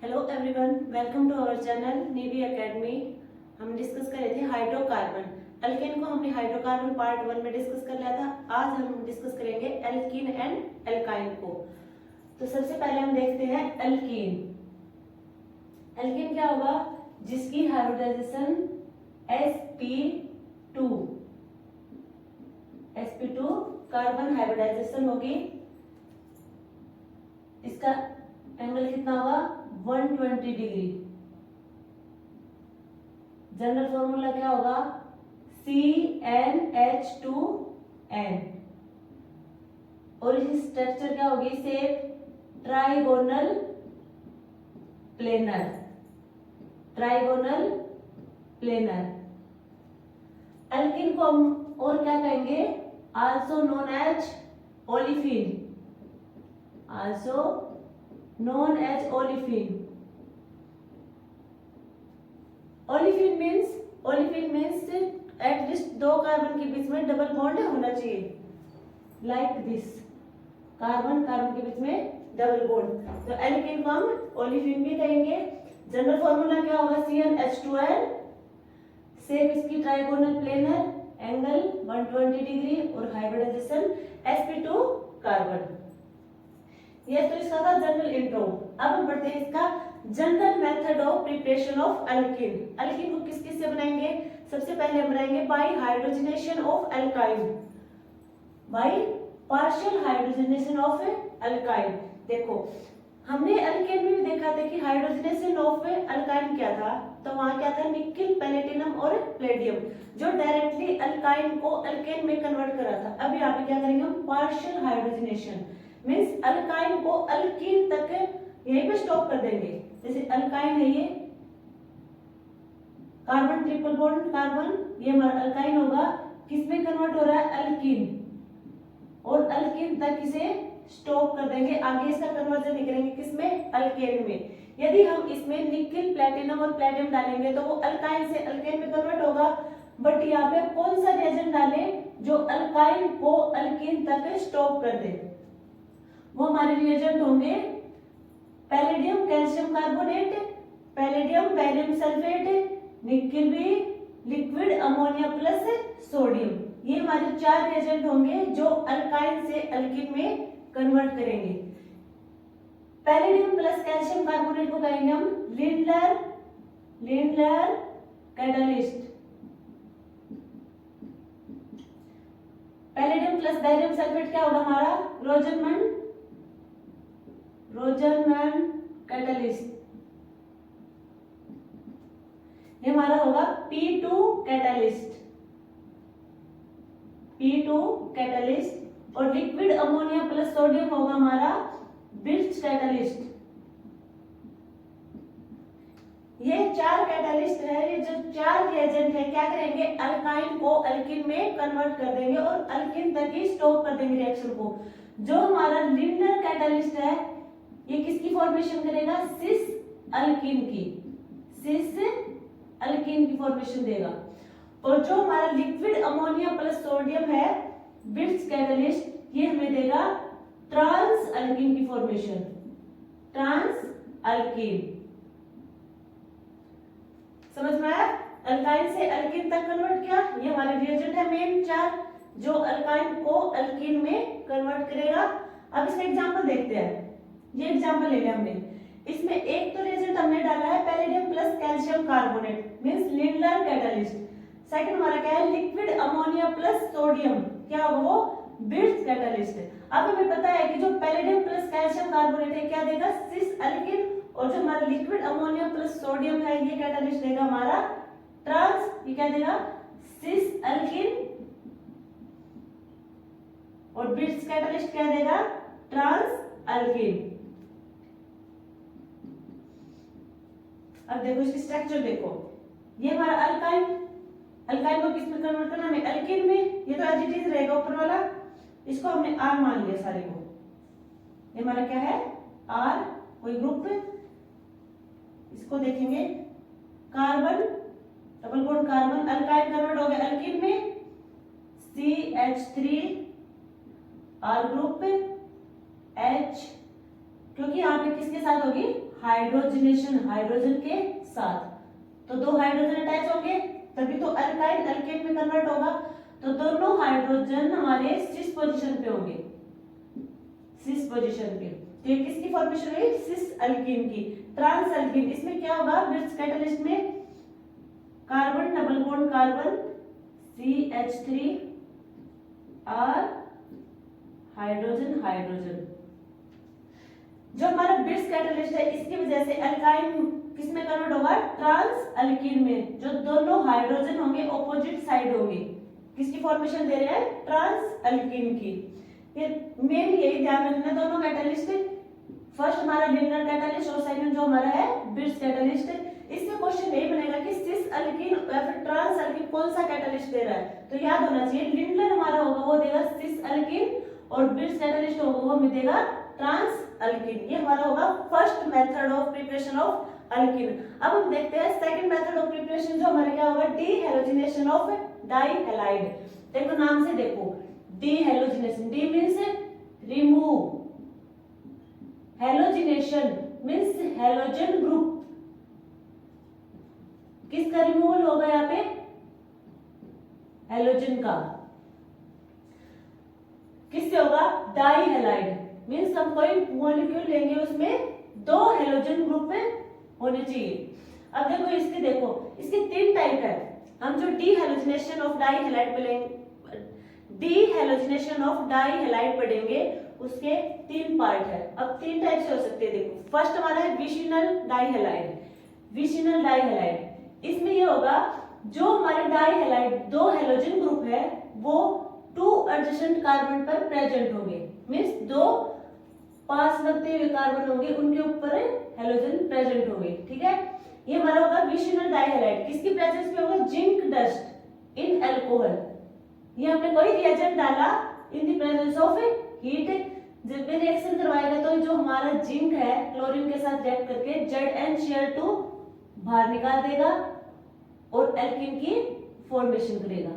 Hello everyone, welcome to our channel navy academy. हम discuss कर रहे थे हाइड्रोकार्बन। एल्केन को हमने हाइड्रोकार्बन पार्ट 1 में डिस्कस कर लिया था। आज हम डिस्कस करेंगे एल्कीन एंड एल्काइन को। तो सबसे पहले हम देखते हैं एल्कीन। एल्कीन क्या होगा? जिसकी हाइब्रिडाइजेशन sp2 कार्बन हाइब्रिडाइजेशन होगी। इसका एंगल कितना होगा? 120 डिग्री। जनरल फॉर्मूला क्या होगा? CnH2n। और इसकी स्ट्रक्चर क्या होगी? Shape trigonal planar. Trigonal planar. Alkene को हम और क्या कहेंगे? Also known as olefin. आल्सो known as olefin. Olefin means at least दो कार्बन के बीच में डबल बॉन्ड होना चाहिए, लाइक दिस। कार्बन के बीच में डबल बॉन्ड। तो एल्कीन को हम ओलिफिन भी कहेंगे। जनरल फॉर्मूला क्या होगा? CnH2n। शेप इसकी ट्राइगोनल प्लेनर, एंगल 120 डिग्री और हाइब्रिडाइजेशन sp2 कार्बन। ये तो इसका था जनरल इंट्रो। अब हम बढ़ते हैं इसका general method of preparation of alkene. Alkene को किस किस से बनाएंगे? सबसे पहले हम बनाएंगे by hydrogenation of alkyne. By partial hydrogenation of alkyne. देखो, हमने एल्केन में भी देखा था कि हाइड्रोजनेशन ऑफ एल्काइन क्या था। तो वहां क्या था? निकेल, पैलेटिनम और प्लेडियम, जो डायरेक्टली एल्काइन को एल्केन में कन्वर्ट करा था। अब यहाँ पे क्या करेंगे हम? पार्शियल हाइड्रोजनेशन मीन्स अल्काइन को अल्कीन तक यहीं पे स्टॉप कर देंगे। जैसे अल्काइन है, ये कार्बन ट्रिपल बॉन्ड कार्बन, ये हमारा अल्काइन होगा। किसमें कन्वर्ट हो रहा है? अल्कीन। और अल्कीन तक इसे स्टॉप कर देंगे, आगे इसका कन्वर्जन नहीं करेंगे। किसमें? अल्केन में। यदि हम इसमें निकेल, प्लैटिनम और प्लेडियम डालेंगे तो वो अल्काइन से अल्केन में कन्वर्ट होगा। बट यहाँ पे कौन सा रिएजेंट डालें जो अल्काइन को अल्कीन तक स्टॉप कर दे? वो हमारे रिएजेंट होंगे palladium calcium carbonate, palladium barium sulphate, nickel भी, लिक्विड अमोनिया प्लस सोडियम। ये हमारे 4 रिएजेंट होंगे जो अल्काइन से अल्कीन में कन्वर्ट करेंगे। पैलेडियम प्लस कैल्शियम कार्बोनेट को कहेंगे हम Lindlar catalyst. Palladium plus barium sulphate क्या होगा हमारा? रोजरमैन कैटलिस्ट। ये हमारा होगा P2 कैटलिस्ट। और लिक्विड अमोनिया प्लस सोडियम होगा हमारा बिर्च कैटलिस्ट। ये 4 कैटलिस्ट है। ये जो 4 रिएजेंट है क्या करेंगे? अल्काइन को अल्कीन में कन्वर्ट कर देंगे और अल्कीन तक ही स्टॉप कर देंगे रिएक्शन को। जो हमारा लिंडलर कैटलिस्ट है, ये किसकी फॉर्मेशन करेगा? सिस अल्कीन की फॉर्मेशन देगा। और जो हमारा लिक्विड अमोनिया प्लस सोडियम है बिर्च कैटलिस्ट, ये हमें देगा ट्रांस अल्कीन की फॉर्मेशन। ट्रांस अल्कीन समझ में आया? अल्काइन से अल्कीन तक कन्वर्ट किया। ये हमारे रिएजेंट है मेन 4 जो अल्काइन को अल्कीन में कन्वर्ट करेगा। अब इसका एग्जांपल देखते हैं। ये एग्जांपल ले लिया हमने। इसमें एक तो रिएजेंट हमने डाला है palladium plus calcium carbonate means Lindlar catalyst. Second हमारा क्या है? लिक्विड अमोनिया प्लस सोडियम, क्या होगा वो? Birch catalyst. अब हमें पता है कि जो पैलेडियम प्लस कैल्शियम कार्बोनेट है क्या देगा? Cis alkene. और जो हमारा लिक्विड अमोनिया प्लस सोडियम है ये कैटलिस्ट देगा हमारा ट्रांस। ये क्या देगा? Cis alkene. और बिर्च कैटलिस्ट क्या देगा? Trans alkene. अब देखो इसकी स्ट्रक्चर देखो। ये हमारा अल्काइन को किस में कन्वर्ट करना? हमें अल्कीन में। ये तो एज इट इज रहेगा ऊपर वाला, इसको हमने आर मान लिया सारे को। ये हमारा क्या है? आर कोई ग्रुप। इसको देखेंगे carbon double bond carbon, alkyne convert हो गया अल्कीन में, CH3 आर ग्रुप H, क्योंकि यहाँ पे किसके साथ होगी? हाइड्रोजनेशन, हाइड्रोजन के साथ, तो दो हाइड्रोजन अटैच होंगे तभी तो अल्काइल अल्केन में कन्वर्ट होगा। तो दोनों हाइड्रोजन हमारे सिस पोजीशन पे होंगे, सिस पोजीशन पे। तो ये किसकी फॉर्मेशन हुई? सिस अल्कीन की। ट्रांस अल्कीन, इसमें क्या होगा? ब्रिट्ज कैटलिस्ट में carbon double bond carbon CH3 और हाइड्रोजन हाइड्रोजन। जो हमारा ब्रिट्ज कैटलिस्ट है इसकी वजह से अल्काइन किसमें कन्वर्ट होगा? ट्रांस अल्कीन में। जो दोनों हाइड्रोजन होंगे ऑपोजिट साइड होंगे, किसकी फॉर्मेशन दे रहे हैं? ट्रांस अल्कीन की। फिर मेन यही ध्यान रखना, दोनों कैटलिस्ट, फर्स्ट हमारा लिनियर कैटलिस्ट और सेकंड जो हमारा है ब्रिट्ज कैटलिस्ट। इसमें क्वेश्चन यही बनेगा कि सिस अल्कीन या फिर ट्रांस अल्कीन कौन सा कैटलिस्ट दे रहा है, तो याद होना चाहिए लिनियर हमारा होगा वो देगा सिस अल्कीन और ब्रिट्ज कैटलिस्ट होगा वो हमें देगा ट्रांस अल्कीन। ये हमारा होगा first method of preparation of alkyne. अब हम देखते हैं सेकंड मेथड ऑफ प्रिपरेशन, जो हमारे क्या होगा? Dehalogenation of dihalide. देखो नाम से देखो, dehalogenation, de means remove, halogenation means halogen group. किसका रिमूवल होगा यहाँ पे? हैलोजन का। किससे होगा? डाइहैलाइड मींस हम कोई मॉलिक्यूल लेंगे उसमें दो हैलोजन ग्रुप में होने चाहिए। अब देखो इसके, देखो इसके तीन टाइप है। हम जो डीहैलोजिनेशन ऑफ डाइहैलाइड पढ़ेंगे, डीहैलोजिनेशन ऑफ डाइहैलाइड पढ़ेंगे, उसके तीन पार्ट है। अब तीन टाइप से हो सकते हैं। देखो फर्स्ट हमारा है विशिनल डाइहैलाइड। विशिनल डाइहैलाइड, इसमें ये होगा जो हमारे डाइहैलाइड दो हैलोजन ग्रुप है वो टू एडजेसेंट कार्बन पर प्रेजेंट होंगे, मींस दो पास लगते हुए कार्बन होंगे उनके ऊपर हैलोजन प्रेजेंट होंगे। ठीक है, ये हमारा होगा विशिनल डाइहैलाइड। किसकी प्रेजेंस में होगा? Zinc dust in alcohol. ये हमने कोई रिएजेंट डाला in the presence of heat, जब भी रिएक्शन करवाएगा तो जो हमारा जिंक है क्लोरीन के साथ रिएक्ट करके ZnCl2 बाहर निकाल देगा और एल्कीन की फॉर्मेशन करेगा,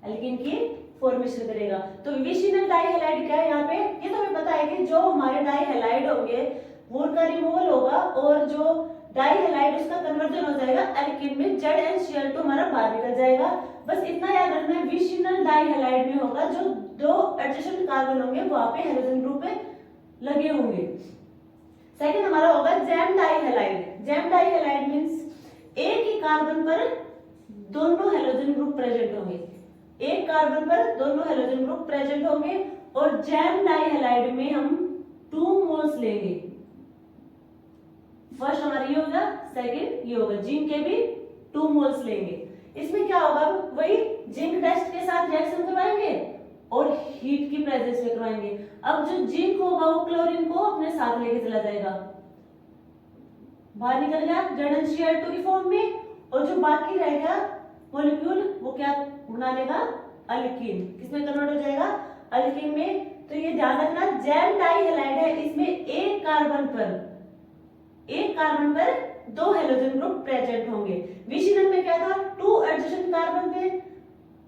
एल्कीन की फॉर्मेशन करेगा। तो विशिनल डाइहैलाइड क्या है यहाँ पे? ये तो हमें पता है कि जो हमारे डाइहैलाइड होंगे वो उनका रिमूवल होगा और जो डाइहैलाइड उसका कन्वर्जन हो जाएगा एल्कीन में, ZnCl2 हमारा बाहर निकल जाएगा। बस इतना याद रखना है, विशिनल डाइहैलाइड में होगा जो दो एडजेसेंट कार्बन होंगे वहां पे हैलोजन ग्रुप पे लगे होंगे। सेकंड हमारा होगा जैम डाइहैलाइड। जैम डाइहैलाइड मींस एक ही कार्बन पर दोनों हैलोजन ग्रुप प्रेजेंट होंगे, एक कार्बन पर दोनों हैलोजन ग्रुप प्रेजेंट होंगे और जैम डाइहैलाइड में हम 2 मोल्स लेंगे। फर्स्ट हमारा ये होगा, सेकंड ये होगा, जिंक के भी 2 मोल्स लेंगे। इसमें क्या होगा? वही जिंक डस्ट के साथ रिएक्शन करवाएंगे और हीट की प्रेजेंस में करवाएंगे। अब जो जिंक होगा वो क्लोरीन को अपने साथ लेके चला जाएगा, बाहर निकल गया ZnCl2 की फॉर्म में, और जो बाकी रहेगा मॉलिक्यूल वो क्या बना लेगा? अल्कीन। किसमें कन्वर्ट हो जाएगा? अल्कीन में। तो ये ध्यान रखना, जैम डाइहैलाइड है, इसमें एक कार्बन पर दो हैलोजन ग्रुप प्रेजेंट होंगे। विशिनल में क्या था? 2 एडजेसेंट कार्बन पे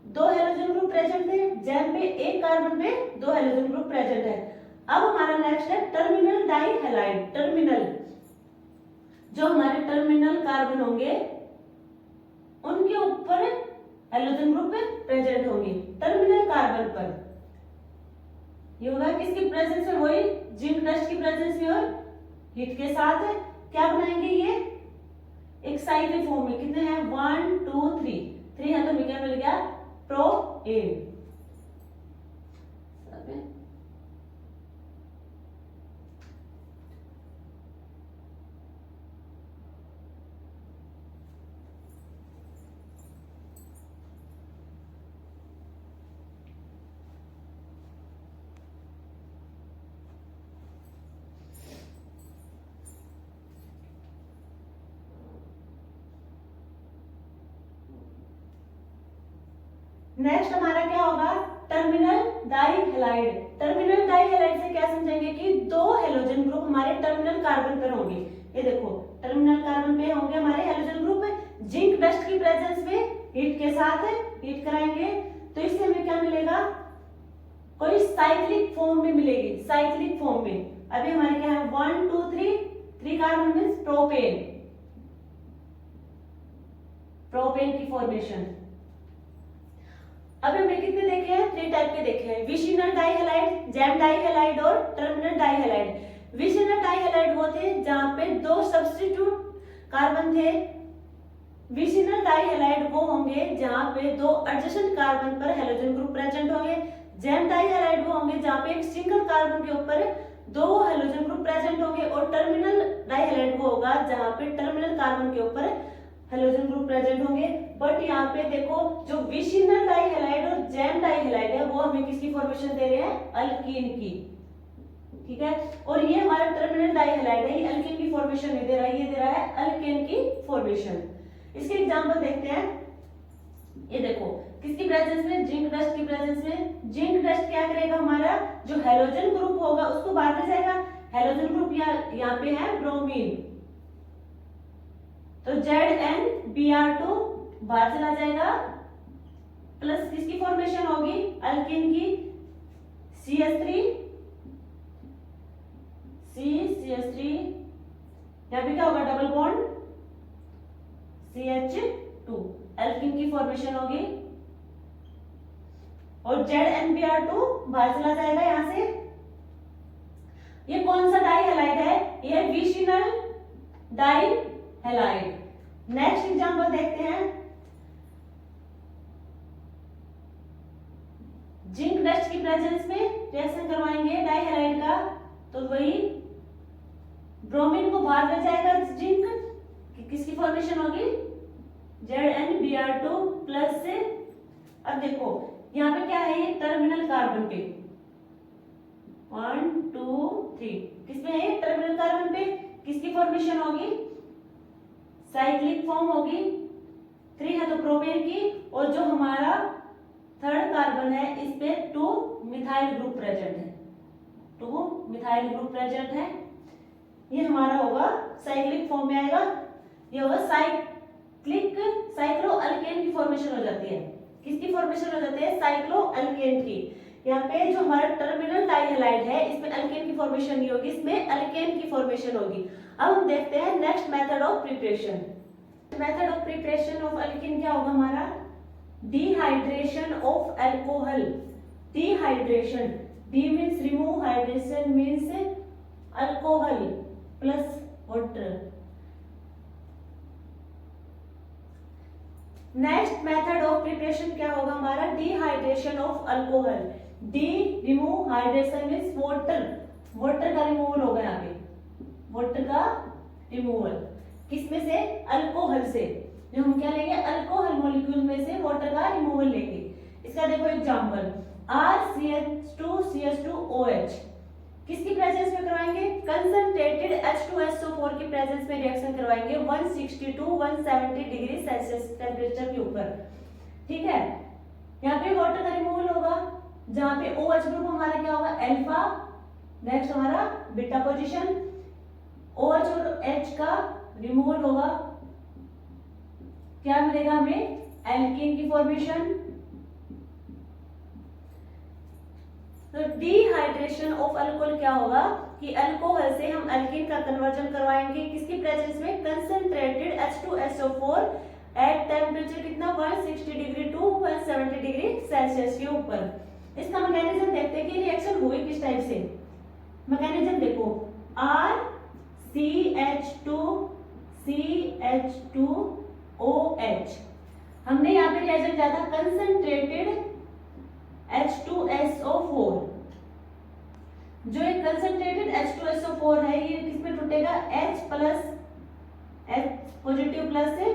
दो हैलोजन ग्रुप प्रेजेंट थे, जैम पे एक कार्बन पे दो हैलोजन ग्रुप प्रेजेंट है। अब हमारा नेक्स्ट है टर्मिनल डाइहैलाइड। टर्मिनल, जो हमारे टर्मिनल कार्बन होंगे उनके ऊपर हैलोजन ग्रुप प्रेजेंट होंगे टर्मिनल कार्बन पर। ये होगा किसकी प्रेजेंस में? वही जिंक डस्ट की प्रेजेंस में और हीट के साथ क्या बनाएंगे? ये एक साइक्लिक फॉर्म में। कितने हैं? 1 2 3 है, तो हमें क्या मिल गया? प्रोएन। नेक्स्ट हमारा क्या होगा? टर्मिनल डाइहैलाइड। टर्मिनल डाइहैलाइड से क्या समझेंगे कि दो हैलोजन ग्रुप हमारे टर्मिनल कार्बन पर होंगे। ये देखो टर्मिनल कार्बन पे होंगे हमारे हैलोजन ग्रुप, जिंक डस्ट की प्रेजेंस में हीट के साथ हीट कराएंगे, तो इससे हमें क्या मिलेगा? कोई साइक्लिक फॉर्म में मिलेगी, साइक्लिक फॉर्म में। अभी हमारे क्या है? 1 2 3 3 कार्बन मीन्स प्रोपेन, प्रोपेन की फॉर्मेशन। अब हमने कितने देखे हैं? 3 टाइप के देखे हैं, विसिनल डाइहैलाइड, जैम डाइहैलाइड और टर्मिनल डाइहैलाइड। विसिनल डाइहैलाइड वो थे जहां पे 2 सब्स्टिट्यूट कार्बन थे। विसिनल डाइहैलाइड वो होंगे जहां पे 2 एडजेसेंट कार्बन पर हैलोजन ग्रुप प्रेजेंट होंगे। जैम डाइहैलाइड वो होंगे जहां पे एक सिंगल कार्बन के ऊपर 2 हैलोजन ग्रुप प्रेजेंट होंगे। और टर्मिनल डाइहैलाइड वो होगा जहां पे टर्मिनल कार्बन के ऊपर हैलोजन ग्रुप प्रेजेंट होंगे। बट यहाँ पे देखो जो विसिनल डाइहैलाइड और जैम डाइहैलाइड है वो हमें किसकी फॉर्मेशन दे रहे हैं? अल्कीन की, ठीक है। और ये हमारा टर्मिनल डाइहैलाइड है, ये अल्कीन की फॉर्मेशन नहीं दे रहा है, ये दे रहा है अल्केन की फॉर्मेशन। इसके एग्जांपल देखते हैं। ये देखो किसकी प्रेजेंस में? जिंक डस्ट की प्रेजेंस में। जिंक डस्ट क्या करेगा? हमारा जो हैलोजन ग्रुप होगा उसको बाहर ले जाएगा। हैलोजन ग्रुप यहाँ पे है ब्रोमीन, तो ZnBr2 बाहर चला जाएगा, प्लस किसकी फॉर्मेशन होगी? अल्कीन की, CH3, CH3, यहाँ पे क्या होगा? डबल बॉन्ड CH2, अल्कीन की फॉर्मेशन होगी। और ZnBr2 बाहर चला जाएगा यहां से। ये कौन सा डाइहैलाइड है? ये विसिनल डाइहैलाइड। नेक्स्ट एग्जांपल देखते हैं। जिंक डस्ट की प्रेजेंस में रिएक्शन करवाएंगे डाइहैलाइड का, तो वही ब्रोमीन को बाहर ले जाएगा जिंक, किसकी फॉर्मेशन होगी? ZnBr2 प्लस से। अब देखो यहाँ पे क्या है? ये टर्मिनल कार्बन पे 1 2 3 किसमें है? टर्मिनल कार्बन पे। किसकी फॉर्मेशन होगी? साइक्लिक फॉर्म होगी। 3 है तो प्रोपेन की। और जो हमारा थर्ड कार्बन है इस पे 2 मिथाइल ग्रुप प्रेजेंट है, 2 मिथाइल ग्रुप प्रेजेंट है। ये हमारा होगा साइक्लिक फॉर्म में आएगा। ये होगा साइक्लो अल्केन की फॉर्मेशन हो जाती है। किसकी फॉर्मेशन हो जाती है? साइक्लो अल्केन की। यहाँ पे जो हमारा टर्मिनल डाइहैलाइड है इसमें अल्केन की फॉर्मेशन नहीं होगी, इसमें अल्केन की फॉर्मेशन होगी। अब हम देखते हैं next method of preparation. Method of preparation of alkyne क्या होगा हमारा? Dehydration of alcohol. Dehydration, D means remove, hydration means alcohol plus water. Next method of preparation क्या होगा हमारा? Dehydration of alcohol. D remove, hydration means water, water का removal होगा यहाँ पे, वाटर का रिमूवल। किसमें से? अल्कोहल से। जो हम क्या लेंगे? अल्कोहल मॉलिक्यूल में से वाटर का रिमूवल लेंगे। इसका देखो एग्जांपल, RCH2CH2OH किसकी प्रेजेंस में करवाएंगे? कंसंट्रेटेड H2SO4 की प्रेजेंस में रिएक्शन करवाएंगे 160 to 170 डिग्री सेल्सियस टेम्परेचर के ऊपर, ठीक है। यहाँ पे वाटर का रिमूवल होगा, जहां पे OH ग्रुप हमारा क्या होगा? अल्फा, नेक्स्ट हमारा बीटा पोजीशन। OH और H का रिमूवल होगा, क्या मिलेगा हमें? एल्कीन की फॉर्मेशन। तो डिहाइड्रेशन ऑफ अल्कोहल क्या होगा कि अल्कोहल से हम एल्कीन का कन्वर्जन करवाएंगे किसकी प्रेजेंस में? कंसंट्रेटेड H2SO4 एट टेम्परेचर कितना? 160 डिग्री टू 170 डिग्री सेल्सियस के ऊपर। इसका मैकेनिज्म देखते हैं कि रिएक्शन हुई किस टाइप से। मैकेनिज्म देखो, RCH2CH2OH, हमने यहाँ पे रिएक्शन किया था कंसंट्रेटेड H2SO4। जो एक कंसंट्रेटेड H2SO4 है ये किसमें टूटेगा? H plus H positive plus से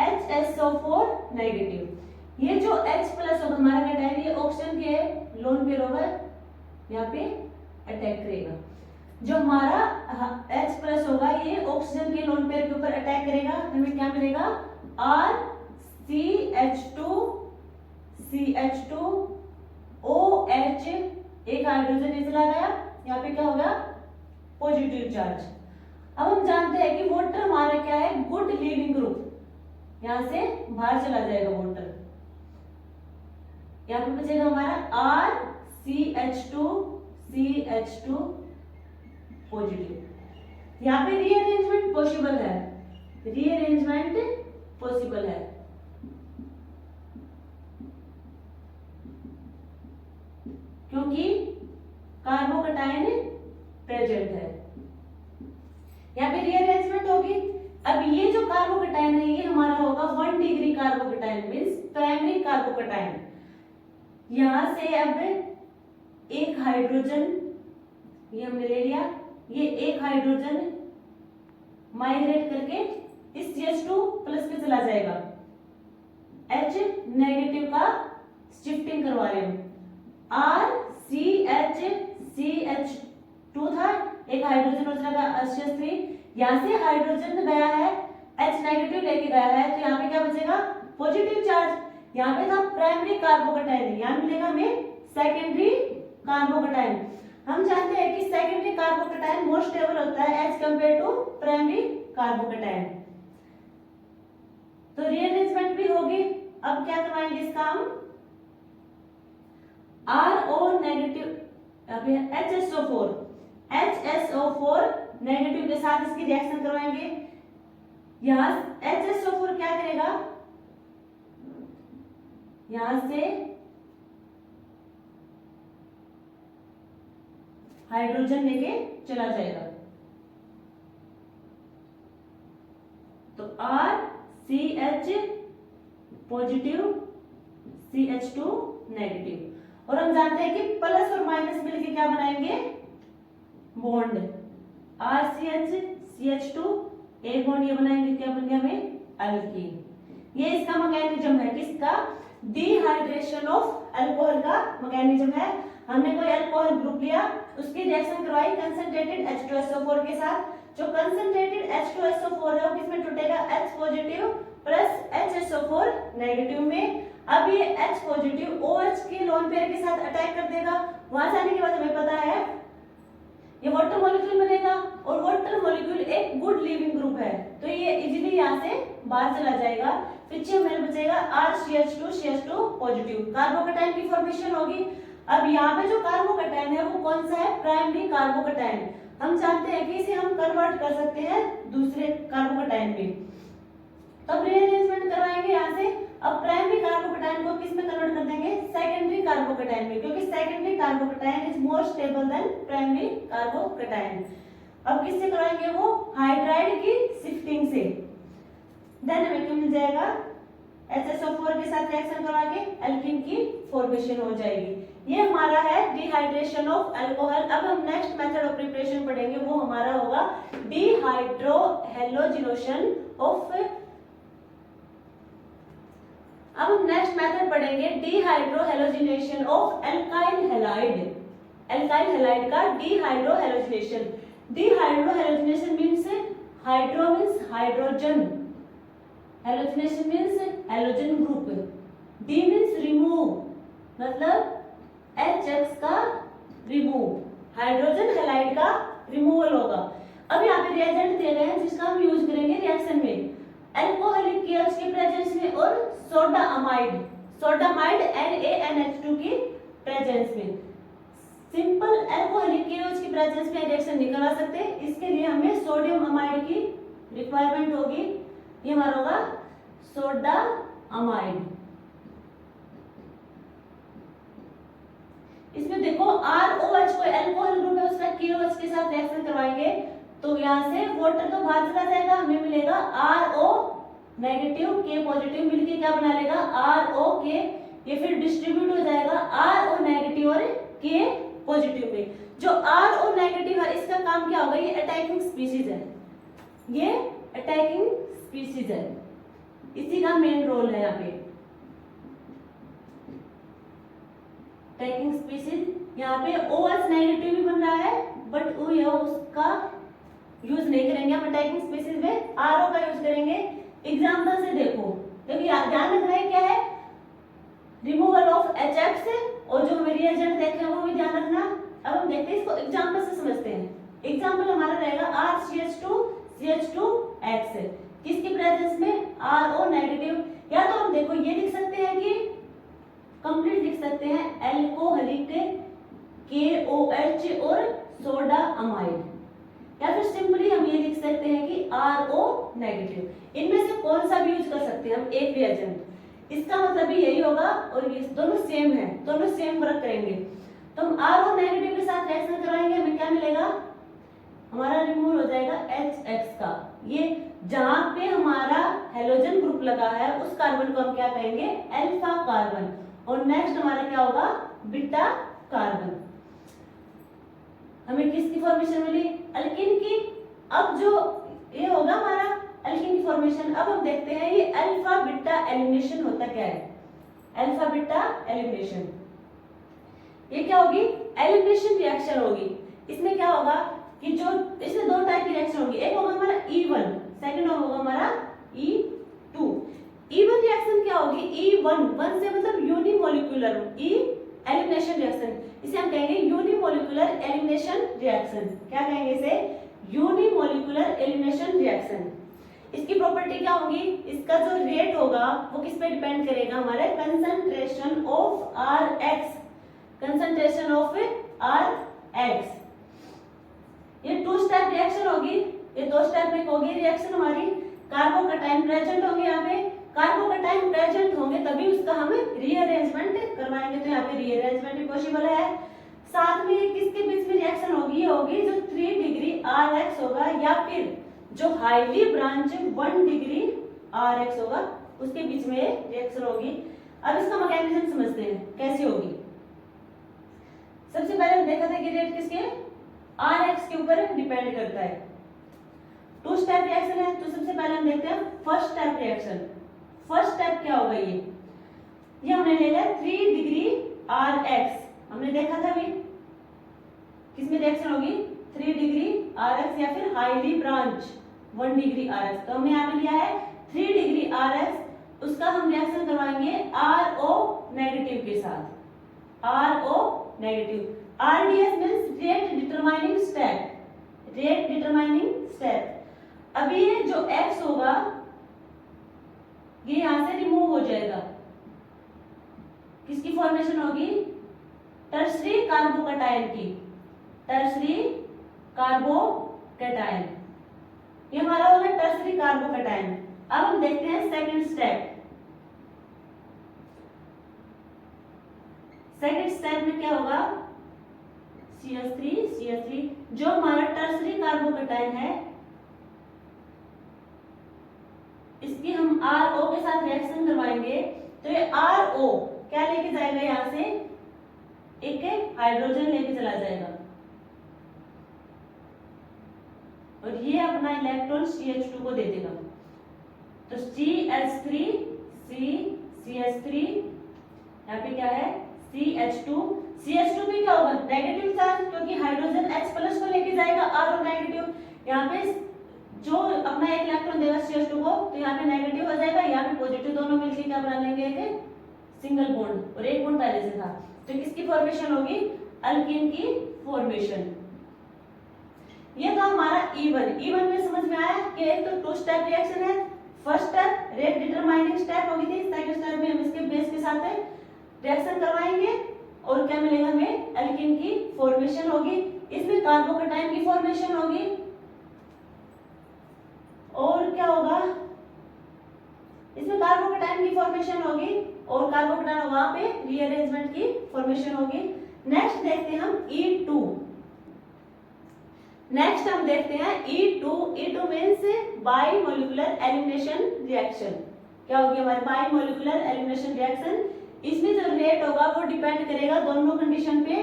HSO4 नेगेटिव। ये जो H प्लस होगा हमारा कैटायन, ये ऑक्सीजन के लोन पेयर होगा, यहाँ पे अटैक करेगा। जो हमारा H प्लस होगा ये ऑक्सीजन के लोन पेयर के ऊपर अटैक करेगा, हमें क्या मिलेगा? RCH2CH2OH, एक हाइड्रोजन ये चला गया, यहाँ पे क्या होगा? Positive charge. अब हम जानते हैं कि वाटर हमारा क्या है? गुड लीविंग ग्रुप, यहां से बाहर चला जाएगा वाटर। यहाँ पे बचेगा हमारा RCH2CH2 पॉजिटिव। यहाँ पे रीअरेंजमेंट पॉसिबल है, रीअरेंजमेंट पॉसिबल है। क्योंकि कार्बोकटायन प्रेजेंट है, यहाँ पे रीअरेंजमेंट होगी। अब ये जो कार्बोकटायन है ये हमारा होगा 1 degree carbocation, means primary carbocation. यहां से अब एक हाइड्रोजन ये हमने ले लिया, ये एक हाइड्रोजन माइग्रेट करके इस CH2 प्लस पे चला जाएगा, H नेगेटिव का शिफ्टिंग करवा रहे हैं। CH2 था, एक हाइड्रोजन हो जाएगा HCH3, यहाँ से हाइड्रोजन गया है H नेगेटिव लेके गया है, तो यहाँ पे क्या बचेगा पॉजिटिव चार्ज। यहाँ पे था प्राइमरी कार्बोकटायन, यहाँ मिलेगा हमें सेकेंडरी कार्बोकटायन। हम जानते हैं कि सेकेंडरी कार्बोकटायन मोर स्टेबल होता है as compare to primary carbocation. तो रीअरेंजमेंट भी होगी। अब क्या करवाएंगे इसका हम, RO नेगेटिव HSO4 नेगेटिव के साथ इसकी रिएक्शन करवाएंगे। यहां HSO4 क्या करेगा, यहां से हाइड्रोजन लेके चला जाएगा, तो RCH पॉजिटिव CH2 नेगेटिव। और हम जानते हैं कि प्लस और माइनस मिलके क्या बनाएंगे बॉन्ड, RCH CH2 एक बॉन्ड ये बनाएंगे, क्या बन गया हमें अल्कीन। ये इसका मैकेनिज्म है, किसका, डिहाइड्रेशन ऑफ अल्कोहल का मैकेनिज्म है। हमने कोई अल्कोहल ग्रुप लिया, उसकी रिएक्शन करवाई कंसंट्रेटेड H2SO4 के साथ। जो कंसंट्रेटेड H2SO4 है वो किसमें टूटेगा, H positive plus HSO4 negative में। अब ये H पॉजिटिव OH के लोन पेयर के साथ अटैक कर देगा। वहां जाने के बाद हमें पता है ये वाटर मॉलिक्यूल बनेगा, और वाटर मॉलिक्यूल एक गुड लिविंग ग्रुप है, तो ये इजीली यहाँ से बाहर चला जाएगा। पीछे हमें बचेगा RCH2 पॉजिटिव, कार्बोकटायन की फॉर्मेशन होगी। अब यहाँ पे जो कार्बोकटायन है वो कौन सा है, प्राइमरी कार्बोकटायन। हम जानते हैं कि इसे हम कन्वर्ट कर सकते हैं दूसरे कार्बोकटायन में, तब रीअरेंजमेंट करवाएंगे यहाँ से। अब प्राइमरी कार्बोकटायन को किस में कन्वर्ट कर देंगे, सेकेंडरी कार्बोकटायन में, क्योंकि secondary carbocation is more stable then primary carbocation. अब किससे करवाएंगे वो, हाइड्राइड की शिफ्टिंग से। देन हमें क्या मिल जाएगा, HSO4 के साथ रिएक्शन करवा के एल्कीन की फॉर्मेशन हो जाएगी। ये हमारा है डिहाइड्रेशन ऑफ अल्कोहल। अब हम नेक्स्ट मेथड ऑफ प्रिपरेशन पढ़ेंगे, वो हमारा होगा डिहाइड्रो हेलोजिनेशन ऑफ। अब हम नेक्स्ट मेथड पढ़ेंगे dehydrohalogenation of alkyl halide. Alkyl halide का dehydrohalogenation. Dehydrohalogenation means hydro means hydrogen, halogenation means halogen group, de means remove, मतलब HX का रिमूव, हाइड्रोजन हैलाइड का removal होगा। अब यहाँ पे रिएजेंट दिए गए हैं जिसका हम यूज करेंगे रिएक्शन में, अल्कोहलिक KH के प्रेजेंस में और सोडा अमाइड NaNH2 की प्रेजेंस में। सिंपल अल्कोहलिक KH की प्रेजेंस में रिएक्शन नहीं करवा सकते, इसके लिए हमें सोडियम अमाइड की रिक्वायरमेंट होगी। ये हमारा होगा सोडा अमाइड। इसमें देखो ROH कोई अल्कोहल ग्रुप है, उसका KOH के साथ रिएक्शन करवाएंगे तो यहाँ से वाटर तो बाहर चला जाएगा, हमें मिलेगा RO नेगेटिव K पॉजिटिव, मिलके क्या बना लेगा ROK। ये फिर डिस्ट्रीब्यूट हो जाएगा RO नेगेटिव और K पॉजिटिव में। जो RO नेगेटिव है इसका काम क्या होगा, ये अटैकिंग स्पीशीज है, ये अटैकिंग स्पीशीज है, इसी का मेन रोल है यहाँ पे अटैकिंग स्पीशीज। यहाँ पे OH नेगेटिव भी बन रहा है, बट वो उसका यूज नहीं करेंगे हम अटैकिंग स्पीशीज में, RO का यूज करेंगे। एग्जांपल से देखो, क्योंकि ध्यान रखना है क्या है, रिमूवल ऑफ HX, और जो हमें रिएजेंट देखे हैं वो भी ध्यान रखना। अब हम देखते हैं इसको एग्जांपल से समझते हैं। एग्जांपल हमारा रहेगा RCH2 CH2X, किसकी प्रेजेंस में RO नेगेटिव। या तो हम देखो ये लिख सकते हैं कि कंप्लीट लिख सकते हैं अल्कोहलिक KOH और सोडा अमाइड, या फिर सिंपली हम ये लिख सकते हैं कि RO नेगेटिव। इनमें से कौन सा भी यूज कर सकते हैं हम, एक रिएजेंट, इसका मतलब भी यही होगा और ये दोनों सेम है, दोनों सेम वर्क करेंगे। तो हम RO नेगेटिव के साथ रिएक्शन करवाएंगे, हमें क्या मिलेगा, हमारा रिमूव हो जाएगा HX का। ये जहां पे हमारा हेलोजन ग्रुप लगा है उस कार्बन को हम क्या कहेंगे, अल्फा कार्बन, और नेक्स्ट हमारा क्या होगा, बीटा कार्बन। हमें किसकी फॉर्मेशन मिली, एल्कीन की। अब जो ये होगा हमारा एल्कीन की फॉर्मेशन, अब हम देखते हैं ये अल्फा बीटा एलिमिनेशन होता क्या है। अल्फा बीटा एलिमिनेशन ये क्या होगी, एलिमिनेशन रिएक्शन होगी। इसमें क्या होगा कि जो इसमें दो टाइप की रिएक्शन होगी, एक होगा हमारा E1, सेकंड होगा हमारा E2। E1 रिएक्शन क्या होगी, E1 वन से मतलब यूनिमोलिकुलर, E एलिमिनेशन रिएक्शन, इसे हम कहेंगे यूनिमोलिकुलर एलिमिनेशन रिएक्शन। क्या कहेंगे इसे, यूनिमोलिकुलर एलिमिनेशन रिएक्शन। इसकी प्रॉपर्टी क्या होगी, इसका जो रेट होगा वो किस पे डिपेंड करेगा, हमारे concentration of Rx, concentration of Rx। ये टू स्टेप रिएक्शन होगी, ये दो स्टेप में होगी रिएक्शन हमारी। कार्बोकैटायन प्रेजेंट होंगे, यहाँ पे कार्बोकैटायन प्रेजेंट होंगे तभी उसका हम रीअरेंजमेंट करवाएंगे, तो यहाँ पे रीअरेंजमेंट भी पॉसिबल है। साथ में किसके बीच में रिएक्शन होगी, ये होगी जो 3 डिग्री Rx होगा, या फिर जो हाईली ब्रांच 1 डिग्री Rx होगा उसके बीच में रिएक्शन होगी। अब इसका मैकेनिज्म समझते हैं कैसे होगी। सबसे पहले हम देखा था कि रेट किसके, Rx के ऊपर डिपेंड करता है। टू स्टेप रिएक्शन है, तो सबसे पहले हम देखते हैं first step reaction. First step क्या होगा, ये हमने ले लिया 3 डिग्री Rx, हमने देखा था अभी किसमें रिएक्शन होगी, 3 डिग्री Rx या फिर हाईली ब्रांच 1 डिग्री Rx। तो हमने यहाँ पे लिया है 3 डिग्री Rx, उसका हम रिएक्शन करवाएंगे RO नेगेटिव के साथ, RO negative. RDS means rate determining step, rate determining step. अभी ये जो X होगा ये यहां से रिमूव हो जाएगा, किसकी फॉर्मेशन होगी, टर्सरी कार्बोकैटायन की, टर्सरी कार्बोकैटायन, ये हमारा होगा टर्सरी कार्बोकैटायन। अब हम देखते हैं सेकंड स्टेप। सेकंड स्टेप में क्या होगा, CH3 जो हमारा टर्सरी कार्बोकैटायन है इसकी हम RO के साथ रिएक्शन करवाएंगे, तो ये RO क्या लेके जाएगा, यहां से एक हाइड्रोजन लेके चला जाएगा और ये अपना इलेक्ट्रॉन CH2 को दे देगा। तो CH3 यहाँ पे क्या है CH2 भी क्या होगा, नेगेटिव चार्ज, क्योंकि हाइड्रोजन H प्लस को लेके जाएगा RO नेगेटिव। यहाँ पे जो अपना एक इलेक्ट्रॉन देगा CH2 को, तो यहाँ पे नेगेटिव हो जाएगा, यहाँ पे पॉजिटिव, दोनों मिलकर क्या बना लेंगे, एक सिंगल बॉन्ड, और एक बॉन्ड पहले से था। तो किसकी फॉर्मेशन होगी, अल्कीन की फॉर्मेशन। ये तो हमारा E1 में समझ में आया कि एक तो टू स्टेप रिएक्शन है। First step rate determining step होगी थी, सेकंड स्टेप में हम इसके बेस के साथ रिएक्शन करवाएंगे और क्या मिलेगा हमें, अल्कीन की फॉर्मेशन होगी। इसमें कार्बोकैटायन की फॉर्मेशन होगी और क्या होगा, इसमें कार्बोकैटायन की फॉर्मेशन होगी और कार्बोकैटायन वहां पे रीअरेंजमेंट की फॉर्मेशन होगी। नेक्स्ट देखते हैं हम E2। नेक्स्ट हम देखते हैं E2 मींस बाइमोलिकुलर एलिमिनेशन रिएक्शन। क्या होगी हमारी बाइमोलिकुलर एलिमिनेशन रिएक्शन। इसमें जो रेट होगा वो डिपेंड करेगा दोनों कंडीशन पे,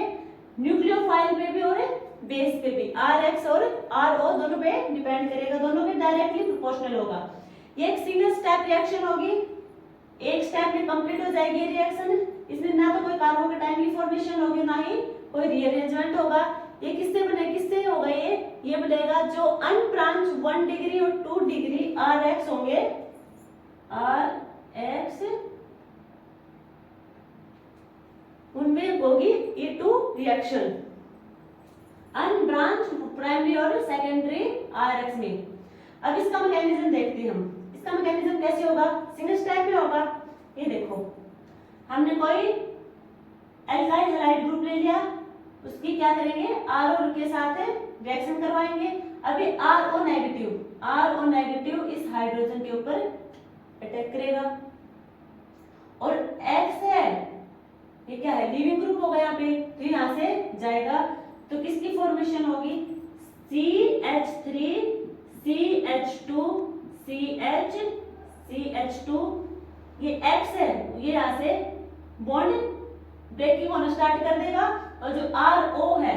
न्यूक्लियोफाइल पे भी और बेस पे भी, Rx और RO दोनों पे डिपेंड करेगा, दोनों पे डायरेक्टली प्रोपोर्शनल होगा। ये एक सिंगल स्टेप रिएक्शन होगी, एक स्टेप में कंप्लीट हो जाएगी ये रिएक्शन। इसमें ना तो कोई कार्बोकैटायन की फॉर्मेशन होगी ना ही कोई रीअरेंजमेंट होगा। ये किससे होगा, ये बनेगा जो अनब्रांच 1 डिग्री और 2 डिग्री Rx होंगे, Rx उनमें होगी E2 रिएक्शन, अनब्रांच प्राइमरी और सेकेंडरी Rx में। अब इसका मैकेनिज्म देखते हैं हम, इसका मैकेनिज्म कैसे होगा, सिंगल स्टेप में होगा। ये देखो हमने कोई एल्काइल हैलाइड ग्रुप ले लिया, उसकी क्या करेंगे RO के साथ रिएक्शन करवाएंगे। अभी RO नेगेटिव इस हाइड्रोजन के ऊपर अटैक करेगा और X है, ये क्या है, लिविंग ग्रुप होगा यहाँ पे, तो यहाँ से जाएगा तो किसकी फॉर्मेशन होगी, CH3 CH2 CH2। ये X है, ये यहाँ से बॉन्ड ब्रेकिंग होना स्टार्ट कर देगा और जो RO है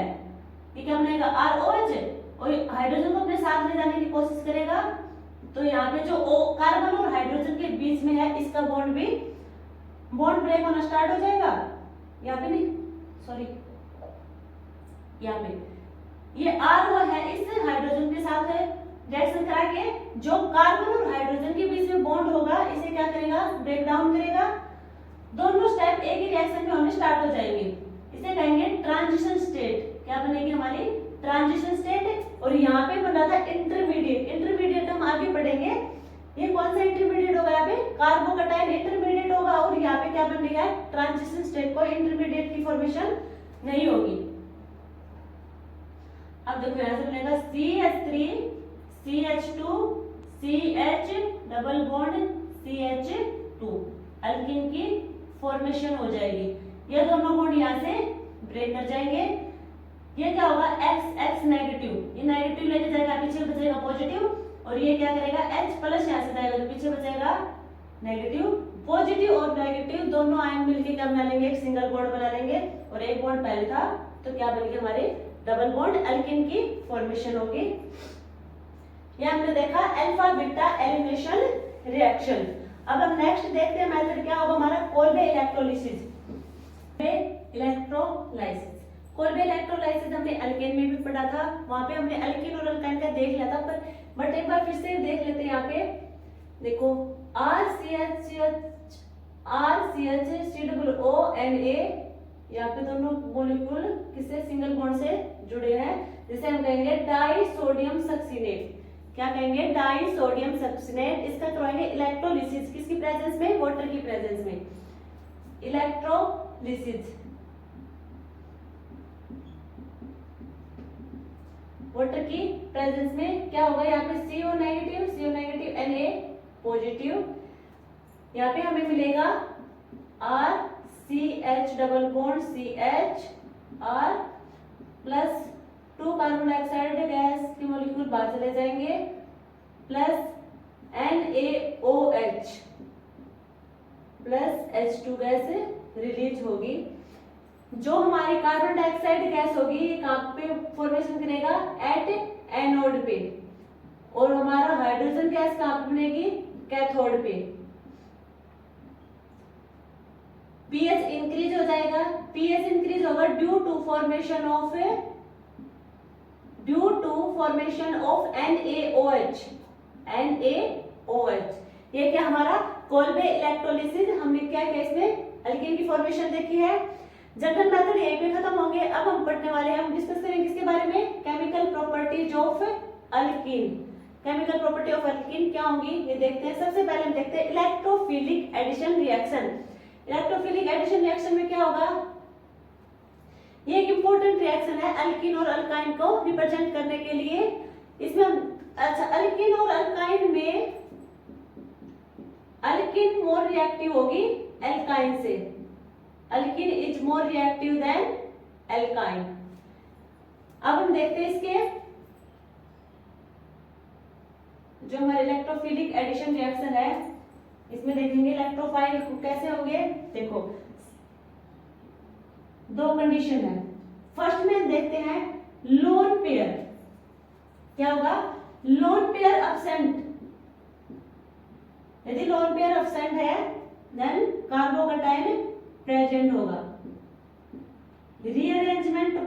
ये क्या बनेगा, ROH, और हाइड्रोजन को अपने साथ ले जाने की कोशिश करेगा। तो यहाँ पे जो कार्बन और हाइड्रोजन के बीच में है इसका बॉन्ड ब्रेक होना स्टार्ट हो जाएगा। यहाँ पे नहीं, सॉरी, यहाँ पे ये RO है, इस हाइड्रोजन के साथ रिएक्शन करा के जो कार्बन और हाइड्रोजन के बीच में बॉन्ड होगा इसे क्या करेगा, ब्रेक डाउन करेगा। दोनों स्टेप एक ही रिएक्शन में होने स्टार्ट हो जाएंगे। इसे कहेंगे ट्रांजिशन स्टेट। क्या बनेगी हमारी, ट्रांजिशन स्टेट। और यहाँ पे बना था इंटरमीडिएट हम आगे पढ़ेंगे। ये कौन सा इंटरमीडिएट होगा, यहाँ पे कार्बोकटाइन इंटरमीडिएट होगा और यहाँ पे क्या बन रही है, ट्रांजिशन स्टेट। कोई इंटरमीडिएट की फॉर्मेशन नहीं होगी। अब देखो यहाँ से बनेगा CH3 CH2 CH double bond CH2, alkyne की फॉर्मेशन हो जाएगी। ये दोनों बॉन्ड यहाँ से ब्रेक कर जाएंगे। ये क्या होगा, X नेगेटिव, ये नेगेटिव लेके जाएगा, पीछे बचेगा पॉजिटिव, और ये क्या करेगा, H प्लस यहाँ से जाएगा तो पीछे बचेगा नेगेटिव। पॉजिटिव और नेगेटिव दोनों आयन मिलके क्या बना लेंगे, एक सिंगल बॉन्ड बना लेंगे, और एक बॉन्ड पहले था तो क्या बन गया, हमारे डबल बॉन्ड अल्कीन की फॉर्मेशन होगी। ये हमने देखा अल्फा बीटा एलिमिनेशन रिएक्शन। अब हम नेक्स्ट देखते हैं मेथड क्या होगा हमारा, कोल्बे इलेक्ट्रोलिसिस। कोल्बे इलेक्ट्रोलाइसिस हमने अल्केन में भी पढ़ा था, वहां पे हमने अल्कीन और अल्काइन का देख लिया था, बट एक बार फिर से देख लेते हैं। यहाँ पे देखो RCHCOONA, यहाँ पे दोनों मॉलिक्यूल किससे, सिंगल बॉन्ड से जुड़े हैं, जिसे हम कहेंगे डाई सोडियम सक्सीनेट। क्या कहेंगे, डाई सोडियम सक्सीनेट। इसका करवाएंगे इलेक्ट्रोलिसिस, किसकी प्रेजेंस में, वाटर की प्रेजेंस में, इलेक्ट्रोलिसिस। वाटर की प्रेजेंस में क्या होगा, यहाँ पे CO नेगेटिव Na पॉजिटिव, यहाँ पे हमें मिलेगा RCH double bond CH R plus 2 carbon dioxide gas के मॉलिक्यूल बाहर चले जाएंगे, plus NaOH plus H2 gas release होगी। जो हमारी कार्बन डाइऑक्साइड गैस होगी ये कहाँ पे फॉर्मेशन करेगा, एट एनोड पे, और हमारा हाइड्रोजन गैस कहाँ पे बनेगी, कैथोड पे। पीएच इंक्रीज हो जाएगा, पीएच इंक्रीज होगा due to formation of NaOH। ये क्या हमारा कोल्बे इलेक्ट्रोलिसिस, हमने क्या किया इसमें अल्कीन की फॉर्मेशन देखी है। जनरल मेथड यहीं पे खत्म होंगे। अब हम पढ़ने वाले हैं, हम डिस्कस करेंगे इसके बारे में, chemical properties of alkyne. Chemical property of alkyne क्या होंगी ये देखते हैं। सबसे पहले हम देखते हैं electrophilic addition reaction. Electrophilic addition reaction में क्या होगा, ये एक इंपॉर्टेंट रिएक्शन है अल्कीन और अल्काइन को रिप्रेजेंट करने के लिए। इसमें अच्छा, अल्कीन और अल्काइन में अल्कीन मोर रिएक्टिव होगी एल्काइन से। Alkene is more reactive than alkyne. अब हम देखते हैं इसके जो हमारे इलेक्ट्रोफिलिक एडिशन रिएक्शन है, इसमें देखेंगे इलेक्ट्रोफाइल कैसे होंगे। देखो दो कंडीशन है। फर्स्ट में देखते हैं लोन पेयर, क्या होगा, लोन पेयर अब्सेंट। यदि लोन पेयर अब्सेंट है देन कार्बोकटाइन प्रेजेंट होगा। रीअरेंजमेंट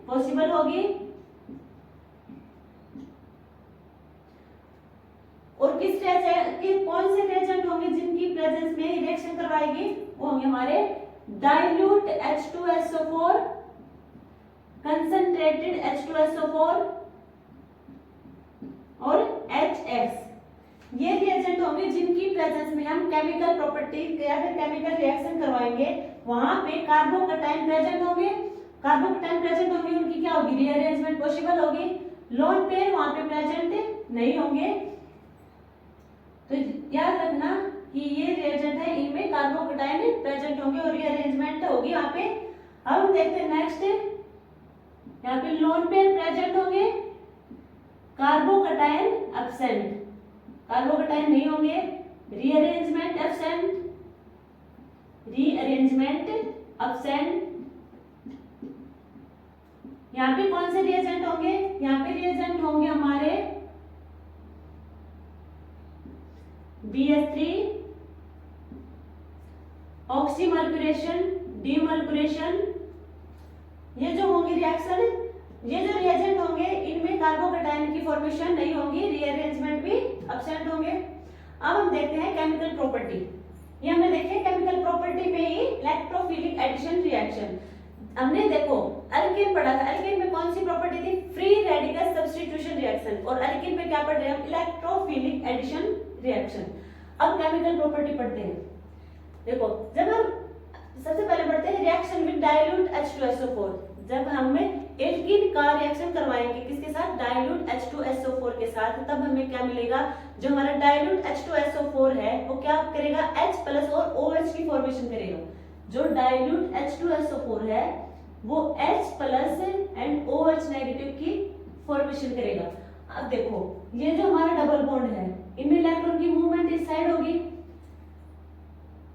पॉसिबल होगी, और किस कौन से रिएजेंट होंगे जिनकी प्रेजेंस में रिएक्शन करवाएगी, वो होंगे हमारे डाइल्यूट H2SO4, कंसंट्रेटेड H2SO4 और HX। ये रिएजेंट होंगे जिनकी प्रेजेंस में हम केमिकल प्रॉपर्टी या फिर केमिकल रिएक्शन करवाएंगे। वहां पे कार्बोकटाइन प्रेजेंट होंगे, उनकी रीअरेंजमेंट पॉसिबल होगी। लोन पेयर वहां पे प्रेजेंट नहीं होंगे। तो याद रखना कि ये रिएजेंट है, इनमें कार्बोकैटायन प्रेजेंट होंगे और रीअरेंजमेंट होगी यहाँ पे। अब हम देखते हैं नेक्स्ट, यहाँ पे लोन पेयर प्रेजेंट होंगे, कार्बोकैटायन एब्सेंट, कार्बोकैटायन नहीं होंगे, रीअरेंजमेंट एब्सेंट, रीअरेंजमेंट एब्सेंट। यहाँ पे कौन से रिएजेंट होंगे, यहाँ पे रिएजेंट होंगे हमारे BH3, ऑक्सीमर्क्यूरेशन, डीमर्क्यूरेशन। ये जो होंगे रिएक्शन, ये जो रिएजेंट होंगे इनमें कार्बोकैटायन की फॉर्मेशन नहीं होगी, रीअरेंजमेंट भी एब्सेंट होंगे। अब हम देखते हैं केमिकल प्रॉपर्टी। ये हमने देखे केमिकल प्रॉपर्टी में ही इलेक्ट्रोफिलिक एडिशन रिएक्शन। हमने देखो एल्केन पढ़ा था, एल्केन में कौन सी प्रॉपर्टी थी, फ्री रेडिकल सब्स्टिट्यूशन रिएक्शन, और एल्केन में क्या पढ़ रहे हैं हम, इलेक्ट्रोफिलिक एडिशन रिएक्शन। अब केमिकल प्रॉपर्टी पढ़ते हैं। देखो जब हम सबसे पहले पढ़ते हैं रिएक्शन विद डाइल्यूट H2SO4। जब हम एल्कीन का रिएक्शन करवाएंगे किसके साथ, डाइल्यूट H2SO4 के साथ, तब हमें क्या मिलेगा, जो हमारा डाइल्यूट H2SO4 है वो क्या करेगा, H+ और OH की फॉर्मेशन करेगा। जो डाइल्यूट H2SO4 है वो H+ एंड OH नेगेटिव की फॉर्मेशन करेगा। अब देखो ये जो हमारा डबल बॉन्ड है, इनमें इलेक्ट्रॉन की मूवमेंट इस साइड होगी,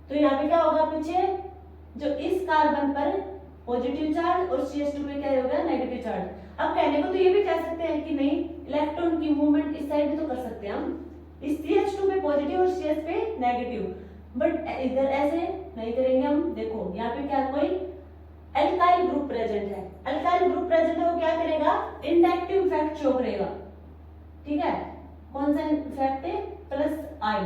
तो यहाँ पे क्या होगा, पीछे जो इस कार्बन पर पॉजिटिव चार्ज और CH2 पे क्या होगा, नेगेटिव चार्ज। अब कहने को तो ये भी कह सकते हैं कि नहीं, इलेक्ट्रॉन की मूवमेंट इस साइड भी तो कर सकते हैं हम, इस CH2 पे पॉजिटिव और CH पे नेगेटिव, बट इधर ऐसे नहीं करेंगे हम। देखो यहाँ पे क्या कोई एल्काइल ग्रुप प्रेजेंट है, एल्काइल ग्रुप प्रेजेंट है, वो क्या करेगा, इंडक्टिव इफेक्ट शो करेगा। ठीक है, कौन सा इफेक्ट है, +I।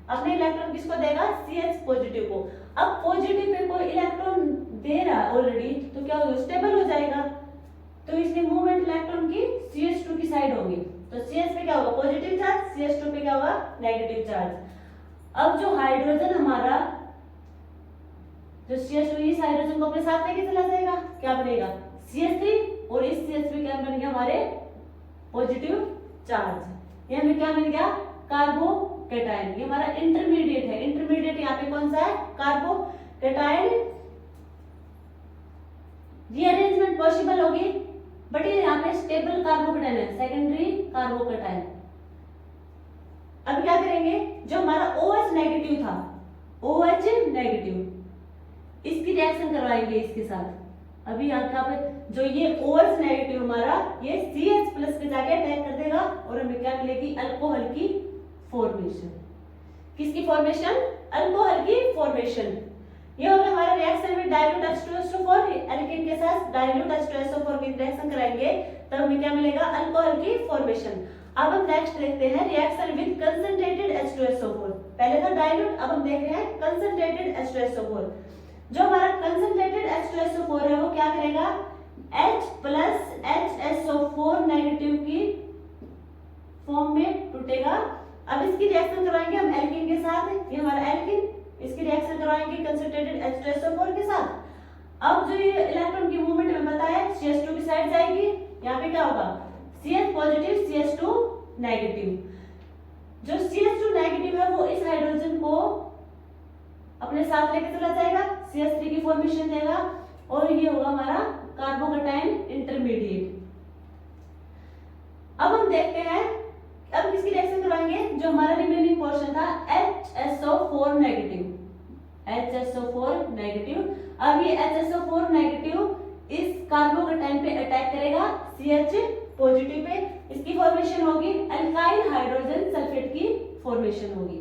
अपने इलेक्ट्रॉन किसको देगा, CH पॉजिटिव को। अब पॉजिटिव पे कोई इलेक्ट्रॉन दे रहा है ऑलरेडी, तो क्या होगा, स्टेबल हो जाएगा, तो इसलिए मूवमेंट इलेक्ट्रॉन की CH2 की साइड होगी। तो CH पे क्या होगा, पॉजिटिव चार्ज, CH2 पे क्या होगा, नेगेटिव चार्ज। अब जो हाइड्रोजन हमारा, जो CH2 इस हाइड्रोजन को अपने साथ लेके चला जाएगा, क्या बनेगा, CH3, और इस CH पे क्या बन गया, हमारे पॉजिटिव चार्ज। ये हमें क्या मिल गया, कार्बोकैटायन। ये हमारा इंटरमीडिएट है, इंटरमीडिएट यहाँ पे कौन सा है, कार्बोकैटायन। रीअरेंजमेंट पॉसिबल होगी, बट ये यहाँ पे स्टेबल कार्बोकैटायन है, सेकेंडरी कार्बोकैटायन। अब क्या करेंगे, जो हमारा OH नेगेटिव था, OH नेगेटिव, इसकी रिएक्शन करवाएंगे इसके साथ। अभी यहाँ पे जो ये OH नेगेटिव हमारा, ये CH+ पे जाके अटैक कर देगा और हमें क्या मिलेगी, अल्कोहल की फॉर्मेशन। किसकी फॉर्मेशन, अल्कोहल की फॉर्मेशन। ये होगा हमारा रिएक्शन में डाइल्यूट H2SO4, एल्कीन के साथ डाइल्यूट H2SO4 की रिएक्शन कराएंगे, तब हमें क्या मिलेगा, अल्कोहल की फॉर्मेशन। अब हम नेक्स्ट देखते हैं रिएक्शन विद कंसंट्रेटेड H2SO4। पहले था डाइल्यूट, अब हम देख रहे हैं कंसंट्रेटेड H2SO4। जो हमारा कंसंट्रेटेड H2SO4 है वो क्या करेगा, H+ HSO4 नेगेटिव की फॉर्म में टूटेगा। अब इसकी रिएक्शन करवाएंगे हम एल्कीन के साथ, ये हमारा एल्कीन, इसकी रिएक्शन करवाएंगे कंसंट्रेटेड H2SO4 के साथ। अब जो ये इलेक्ट्रॉन की मूवमेंट में बताया, CH2 की साइड जाएगी, यहाँ पे क्या होगा, CH पॉजिटिव CH2 नेगेटिव। जो CH2 नेगेटिव है वो इस हाइड्रोजन को अपने साथ लेके चला जाएगा, CH3 की फॉर्मेशन देगा, और ये होगा हमारा कार्बोकैटायन इंटरमीडिएट। अब हम देखते हैं, अब किसकी रिएक्शन करवाएंगे, जो हमारा रिमेनिंग पोर्शन था HSO4 नेगेटिव, HSO4 नेगेटिव। अब ये HSO4 नेगेटिव इस कार्बोकैटायन पे अटैक करेगा, CH पॉजिटिव पे, इसकी फॉर्मेशन होगी अल्काइल हाइड्रोजन सल्फेट की फॉर्मेशन होगी।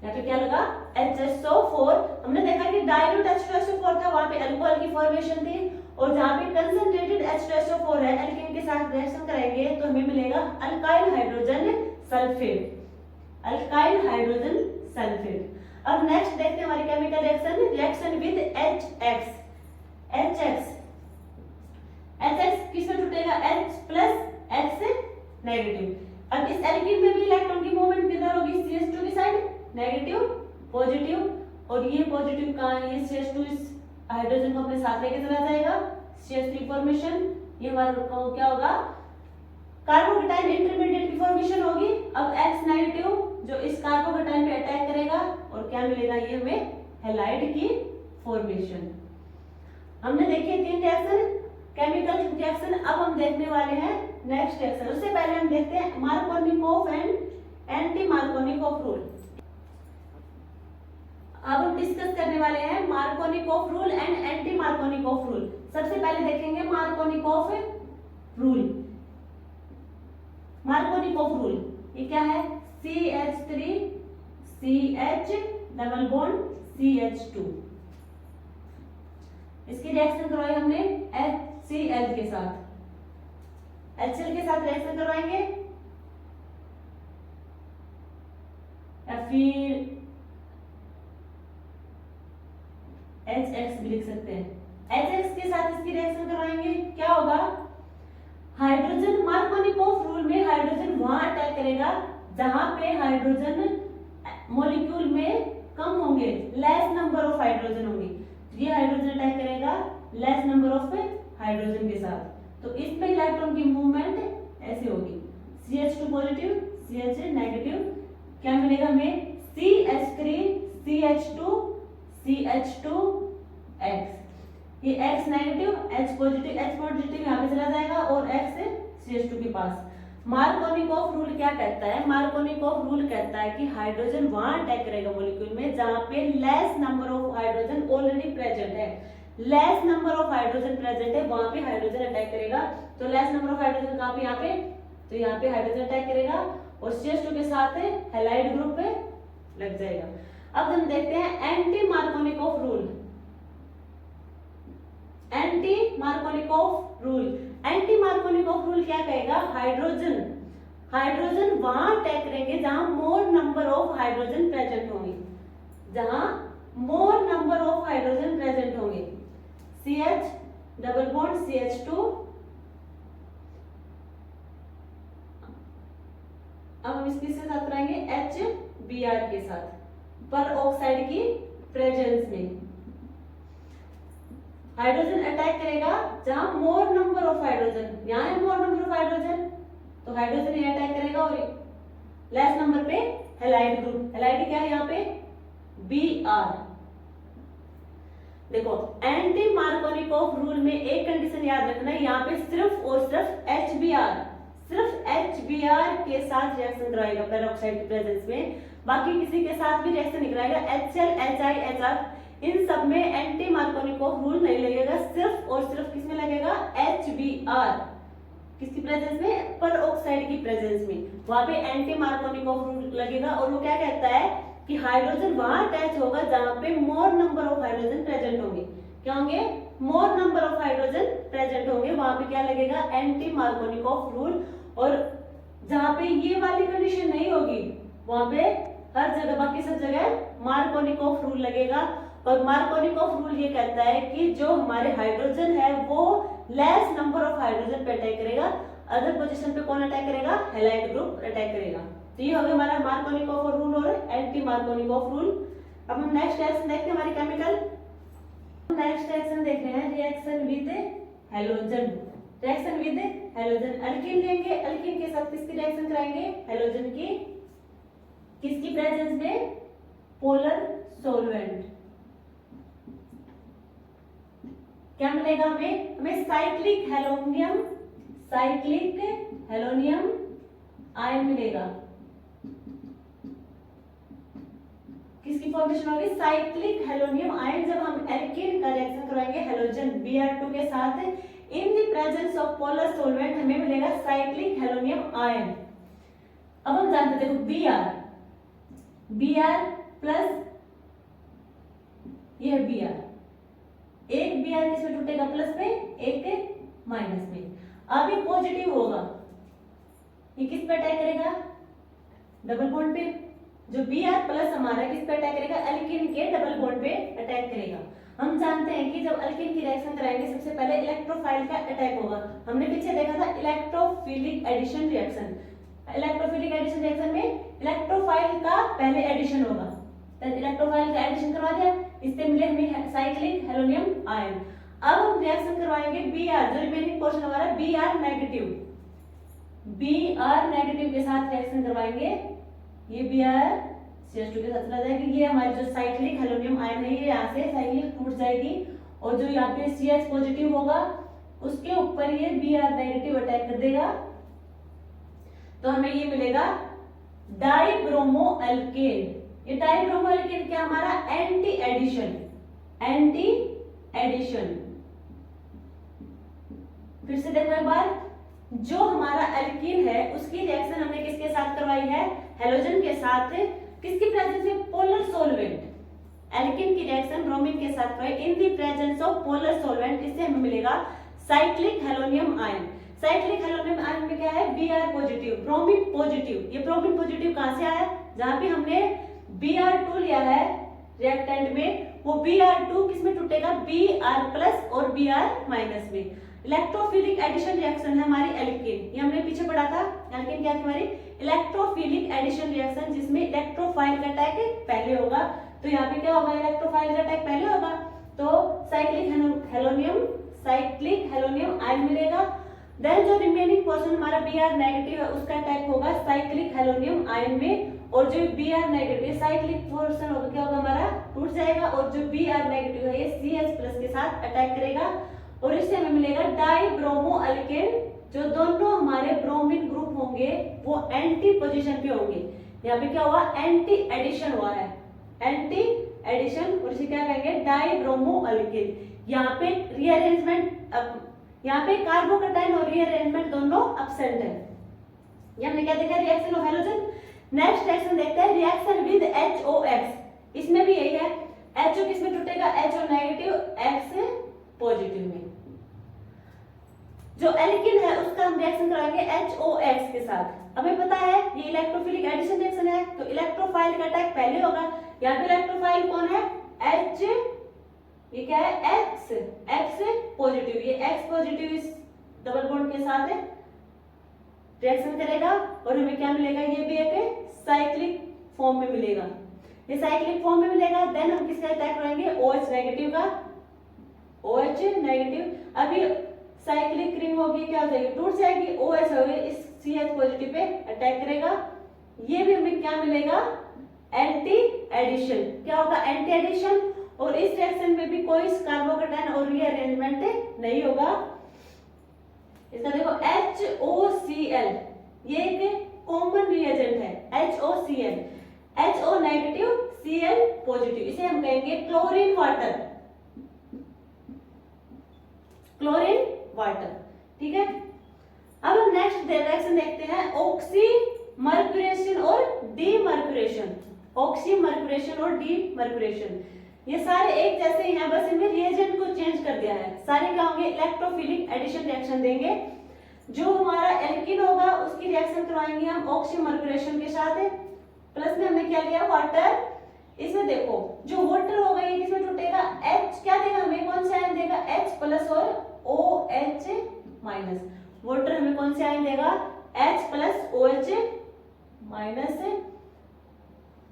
यहाँ पे क्या लगा, HSO4। हमने देखा कि डाइल्यूट H2SO4 था, वहां पे अल्कोहल की फॉर्मेशन थी, और जहां पे कंसंट्रेटेड H2SO4 है, एल्कीन के साथ रिएक्शन करेंगे तो हमें मिलेगा alkyl hydrogen sulphate, alkyl hydrogen sulphate. अब नेक्स्ट देखते हैं हमारी chemical reaction, reaction with HX। HX किसमें टूटेगा, H+ H नेगेटिव। अब इस एल्कीन में भी इलेक्ट्रॉन की मूवमेंट किधर होगी, CH2 की साइड, नेगेटिव पॉजिटिव, और ये पॉजिटिव का ये CH2 इस हाइड्रोजन को अपने साथ लेके चला जाएगा, CH3 फॉर्मेशन, ये हमारा क्या होगा, कार्बोकेटाइन इंटरमीडिएट की फॉर्मेशन होगी। अब X नेगेटिव जो इस कार्बोकेटाइन पे अटैक करेगा और क्या मिलेगा, ये हमें हैलाइड की फॉर्मेशन। हमने देखे 3 रिएक्शन, केमिकल रिएक्शन। अब हम देखने वाले हैं नेक्स्ट रिएक्शन। उससे पहले हम देखते हैं Markovnikov and anti Markovnikov rule. अब हम डिस्कस करने वाले हैं Markovnikov rule and anti Markovnikov rule. सबसे पहले देखेंगे मार्कोनिकोव रूल। मार्कोनिकोव रूल ये क्या है, CH3 CH double bond CH2। इसकी रिएक्शन करवाई हमने HCl के साथ, HCl के साथ रिएक्शन करवाएंगे या फिर HX भी लिख सकते हैं। HX के साथ इसकी रिएक्शन करवाएंगे, क्या होगा, हाइड्रोजन मार्कोनिकोव रूल में हाइड्रोजन वहां अटैक करेगा जहां पे हाइड्रोजन मॉलिक्यूल में कम होंगे, लेस नंबर ऑफ हाइड्रोजन होंगे। ये हाइड्रोजन अटैक करेगा लेस नंबर ऑफ हाइड्रोजन के साथ, तो इसमें इलेक्ट्रॉन की मूवमेंट ऐसे होगी, CH2 पॉजिटिव CH नेगेटिव, क्या मिलेगा हमें, CH3 CH2 CH2X। ये X नेगेटिव H पॉजिटिव यहाँ पे चला जाएगा और X CH2 के पास। मार्कोनिकोव रूल क्या कहता है, मार्कोनिकोव रूल कहता है कि हाइड्रोजन वहां अटैक करेगा मॉलिक्यूल में जहां पे less number of hydrogen already present है, less number of hydrogen present है, वहां पे हाइड्रोजन अटैक करेगा। तो लेस नंबर ऑफ हाइड्रोजन कहां पे, यहाँ पे, तो यहाँ पे हाइड्रोजन अटैक करेगा और CH2 के साथ हैलाइड ग्रुप पे लग जाएगा। अब हम देखते हैं anti Markovnikov rule. Anti Markovnikov rule, anti Markovnikov rule क्या कहेगा, हाइड्रोजन वहां अटैक करेंगे जहां मोर नंबर ऑफ हाइड्रोजन प्रेजेंट होंगे, जहां मोर नंबर ऑफ हाइड्रोजन प्रेजेंट होंगे। CH double bond CH2। अब हम इसके साथ कराएंगे HBr के साथ, पर ऑक्साइड की प्रेजेंस में हाइड्रोजन अटैक करेगा जहां मोर नंबर ऑफ हाइड्रोजन, यहां है मोर नंबर ऑफ हाइड्रोजन, तो हाइड्रोजन ये अटैक करेगा और लेस नंबर पे हैलाइड ग्रुप, हैलाइड क्या है यहाँ पे, Br। देखो एंटी मार्कोनिकोव रूल में एक कंडीशन याद रखना है, यहाँ पे सिर्फ और सिर्फ HBr के साथ रिएक्शन कराएगा पेरोक्साइड की प्रेजेंस में, बाकी किसी के साथ भी रिएक्शन नहीं कराएगा। HCl HI HF इन सब में एंटी मार्कोनिकोव रूल नहीं लगेगा, सिर्फ और सिर्फ किसमें लगेगा, HBr किसकी प्रेजेंस में, पर ऑक्साइड की प्रेजेंस में, वहां पे एंटी मार्कोनिकोव रूल लगेगा। और वो क्या कहता है कि हाइड्रोजन वहां अटैच होगा जहां पे मोर नंबर ऑफ हाइड्रोजन प्रेजेंट होंगे, क्या होंगे, मोर नंबर ऑफ हाइड्रोजन प्रेजेंट होंगे, वहां पे क्या लगेगा, एंटी मार्कोनिकोव रूल। और जहां पे ये वाली कंडीशन नहीं होगी वहां पे हर जगह, बाकी सब जगह मार्कोनिकोव रूल लगेगा। और मार्कोनिकोव रूल ये कहता है कि जो हमारे हाइड्रोजन है वो लेस नंबर ऑफ हाइड्रोजन पे अटैक करेगा, अदर पोजीशन पे कौन अटैक करेगा, हैलाइड ग्रुप अटैक करेगा। तो ये हो गया हमारा मार्कोनिकोव रूल और एंटी मार्कोनिकोव रूल। अब हम नेक्स्ट रिएक्शन देखते हैं हमारी केमिकल। नेक्स्ट रिएक्शन देख रहे हैं, reaction with halogen. Reaction with halogen, alkyne लेंगे, अल्कीन के साथ किसकी रिएक्शन कराएंगे, हैलोजन की, किसकी प्रेजेंस में, पोलर सॉल्वेंट। क्या मिलेगा हमें साइक्लिक हेलोनियम आयन मिलेगा। किसकी फॉर्मेशन होगी, साइक्लिक हेलोनियम आयन। जब हम एल्कीन का रिएक्शन करवाएंगे हेलोजन Br2 के साथ in the presence of polar solvent, हमें मिलेगा साइक्लिक हेलोनियम आयन। अब हम जानते हैं, देखो Br प्लस यह Br, एक Br किसमें टूटेगा, प्लस में, एक माइनस में। अब ये पॉजिटिव होगा, ये किस पे अटैक करेगा, डबल बॉन्ड पे। जो Br प्लस हमारा किस पे अटैक करेगा, एल्कीन के डबल बॉन्ड पे अटैक करेगा। हम जानते हैं कि जब एल्कीन की रिएक्शन कराएंगे सबसे पहले इलेक्ट्रोफाइल का अटैक होगा। हमने पीछे देखा था electrophilic addition reaction. Electrophilic addition reaction में इलेक्ट्रोफाइल का पहले एडिशन होगा, तो इलेक्ट्रोफाइल का एडिशन करवा दिया, इससे मिले हमें साइक्लिक हेलोनियम आयन। अब हम रिएक्शन करवाएंगे Br, जो रिमेनिंग पोर्शन हमारा Br नेगेटिव, Br नेगेटिव के साथ रिएक्शन करवाएंगे, ये Br CH2 के साथ चला जाएगा, ये हमारी जो साइक्लिक हेलोनियम आयन है ये यहाँ से साइक्लिक टूट जाएगी और जो यहाँ पे CH पॉजिटिव होगा उसके ऊपर ये Br नेगेटिव अटैक कर देगा, तो हमें ये मिलेगा डाइब्रोमो अल्केन। ये डाइब्रोमो अल्केन क्या हमारा एंटी एडिशन, एंटी एडिशन। फिर से देखो एक बार, जो हमारा एल्कीन है उसकी रिएक्शन हमने किसके साथ करवाई है, हेलोजन के साथ, किसकी प्रेजेंस में, पोलर सॉल्वेंट। एल्कीन की रिएक्शन ब्रोमीन के साथ करवाई in the presence of polar solvent, इससे हमें मिलेगा साइक्लिक हेलोनियम आयन। साइक्लिक हेलोनियम आयन में क्या है, Br पॉजिटिव, ब्रोमीन पॉजिटिव। ये ब्रोमीन पॉजिटिव कहां से आया, जहां पे हमने Br2 लिया है रिएक्टेंट में, वो Br2 किसमें टूटेगा, Br प्लस और Br माइनस में। इलेक्ट्रोफिलिक एडिशन रिएक्शन है हमारी एल्कीन, ये हमने पीछे पढ़ा था। एल्कीन क्या है हमारी इलेक्ट्रोफिलिक एडिशन रिएक्शन, जिसमें इलेक्ट्रोफाइल का अटैक पहले होगा, तो यहाँ पे क्या होगा, इलेक्ट्रोफाइल का अटैक पहले होगा, तो साइक्लिक हेलोनियम आयन मिलेगा। देन जो रिमेनिंग पोर्शन हमारा Br नेगेटिव है उसका अटैक होगा साइक्लिक हेलोनियम आयन में, और जो Br नेगेटिव साइक्लिक पोर्शन होगा क्या होगा हमारा, टूट जाएगा, और जो Br नेगेटिव है ये CH प्लस के साथ अटैक करेगा, और इससे हमें मिलेगा डाइब्रोमो अल्केन। जो दोनों हमारे ब्रोमीन ग्रुप होंगे वो एंटी पोजीशन पे होंगे। यहाँ पे क्या हुआ, एंटी एडिशन हुआ है, एंटी एडिशन, और इसे क्या कहेंगे, डाइब्रोमो अल्केन। यहाँ पे रीअरेंजमेंट, यहाँ पे कार्बोकैटायन और रीअरेंजमेंट दोनों एब्सेंट है। ये हमने क्या देखा, reaction of halogen. Next reaction देखते हैं, रिएक्शन विद HOX। इसमें भी यही है, HO किसमें टूटेगा, HO नेगेटिव, X पॉजिटिव में। जो एल्कीन है उसका हम रिएक्शन कराएंगे HOX के साथ। हमें पता है ये इलेक्ट्रोफिलिक एडिशन रिएक्शन है, तो इलेक्ट्रोफाइल का अटैक पहले होगा। यहाँ पे इलेक्ट्रोफाइल कौन है, H, ये क्या है, X पॉजिटिव, ये X पॉजिटिव इस डबल बॉन्ड के साथ रिएक्शन करेगा, और हमें क्या मिलेगा, ये भी एक साइक्लिक फॉर्म में मिलेगा, ये साइक्लिक फॉर्म में मिलेगा। देन हम किसका अटैक करेंगे, OH नेगेटिव का, OH नेगेटिव। अभी साइक्लिक रिंग होगी, क्या हो जाएगी, टूट जाएगी, OH होगी, इस CH पॉजिटिव पे अटैक करेगा। ये भी हमें क्या मिलेगा, एंटी एडिशन। क्या होगा, एंटी एडिशन, और इस रिएक्शन में भी कोई कार्बोकैटायन और रीअरेंजमेंट नहीं होगा। इसका देखो HOCl, ये एक कॉमन रिएजेंट है, HOCl, HO negative, Cl positive, इसे हम कहेंगे क्लोरीन वाटर, क्लोरीन वाटर। ठीक है, अब हम नेक्स्ट रिएक्शन देखते हैं, ऑक्सीमर्क्यूरेशन और डीमर्क्यूरेशन। ऑक्सीमर्क्यूरेशन और डीमर्क्यूरेशन ये सारे एक जैसे ही हैं, बस इनमें रिएजेंट को चेंज कर दिया है। सारे क्या होंगे, इलेक्ट्रोफिलिक एडिशन रिएक्शन देंगे। जो हमारा एल्कीन होगा उसकी रिएक्शन करवाएंगे हम ऑक्सीमर्क्यूरेशन के साथ, प्लस में हमने क्या लिया, वाटर। इसमें देखो जो वाटर होगा ये किसमें टूटेगा, H क्या देगा हमें, कौन सा आयन देगा, H प्लस और OH माइनस। वाटर हमें कौन से आयन देगा, H प्लस OH माइनस,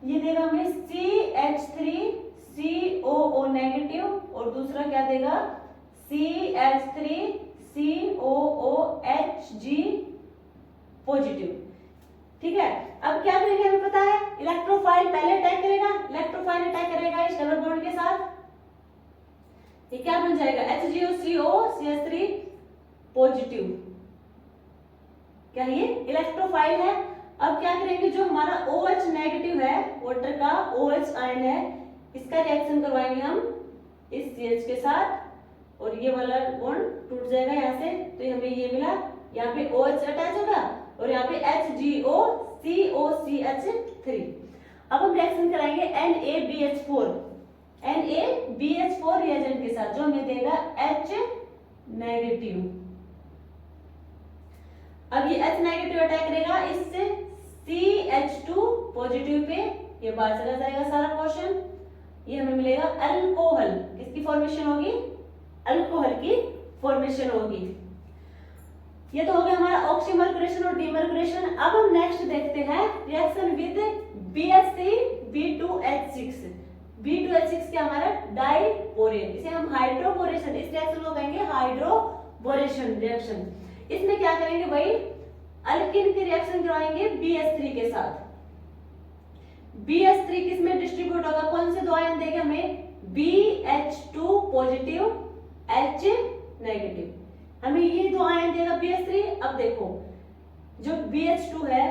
ये देगा हमें CH3 COO नेगेटिव, और दूसरा क्या देगा, CH3 COOHG पॉजिटिव। ठीक है, अब क्या करेंगे, हमें पता है इलेक्ट्रोफाइल पहले अटैक करेगा, इलेक्ट्रोफाइल अटैक करेगा इस डबल बॉन्ड के साथ, ये क्या बन जाएगा, HgO CH3 पॉजिटिव। क्या ये इलेक्ट्रोफाइल है। अब क्या करेंगे, जो हमारा OH नेगेटिव है, वाटर का OH आयन है, इसका रिएक्शन करवाएंगे हम इस CH के साथ, और ये वाला बॉन्ड टूट जाएगा यहाँ से, तो हमें ये मिला, यहाँ पे OH अटैच होगा, और यहाँ पे HgO COCH3। अब हम रिएक्शन कराएंगे NaBH4, NaBH4 रिएजेंट के साथ, जो हमें देगा H नेगेटिव। अब ये H नेगेटिव अटैक करेगा इससे CH2 पॉजिटिव पे, ये बाहर चला जाएगा सारा पोर्शन, ये हमें मिलेगा अल्कोहल। किसकी फॉर्मेशन होगी, अल्कोहल की फॉर्मेशन होगी। ये तो हो गया हमारा ऑक्सीमर्क्यूरेशन और डीमर्क्यूरेशन। अब हम नेक्स्ट देखते हैं रिएक्शन विद BH3B2H6। B2H6 क्या हमारा डाइबोरेन, इसे हम हाइड्रोबोरेशन, इस रिएक्शन को कहेंगे हाइड्रोबोरेशन रिएक्शन। इसमें क्या करेंगे भाई, अल्किन की रिएक्शन करवाएंगे BH3 के साथ। BH3 किसमें डिस्ट्रीब्यूट होगा, कौन से दो आयन देंगे हमें, BH2 पॉजिटिव H नेगेटिव, हमें ये दो आयन देगा BH3। अब देखो जो BH2 है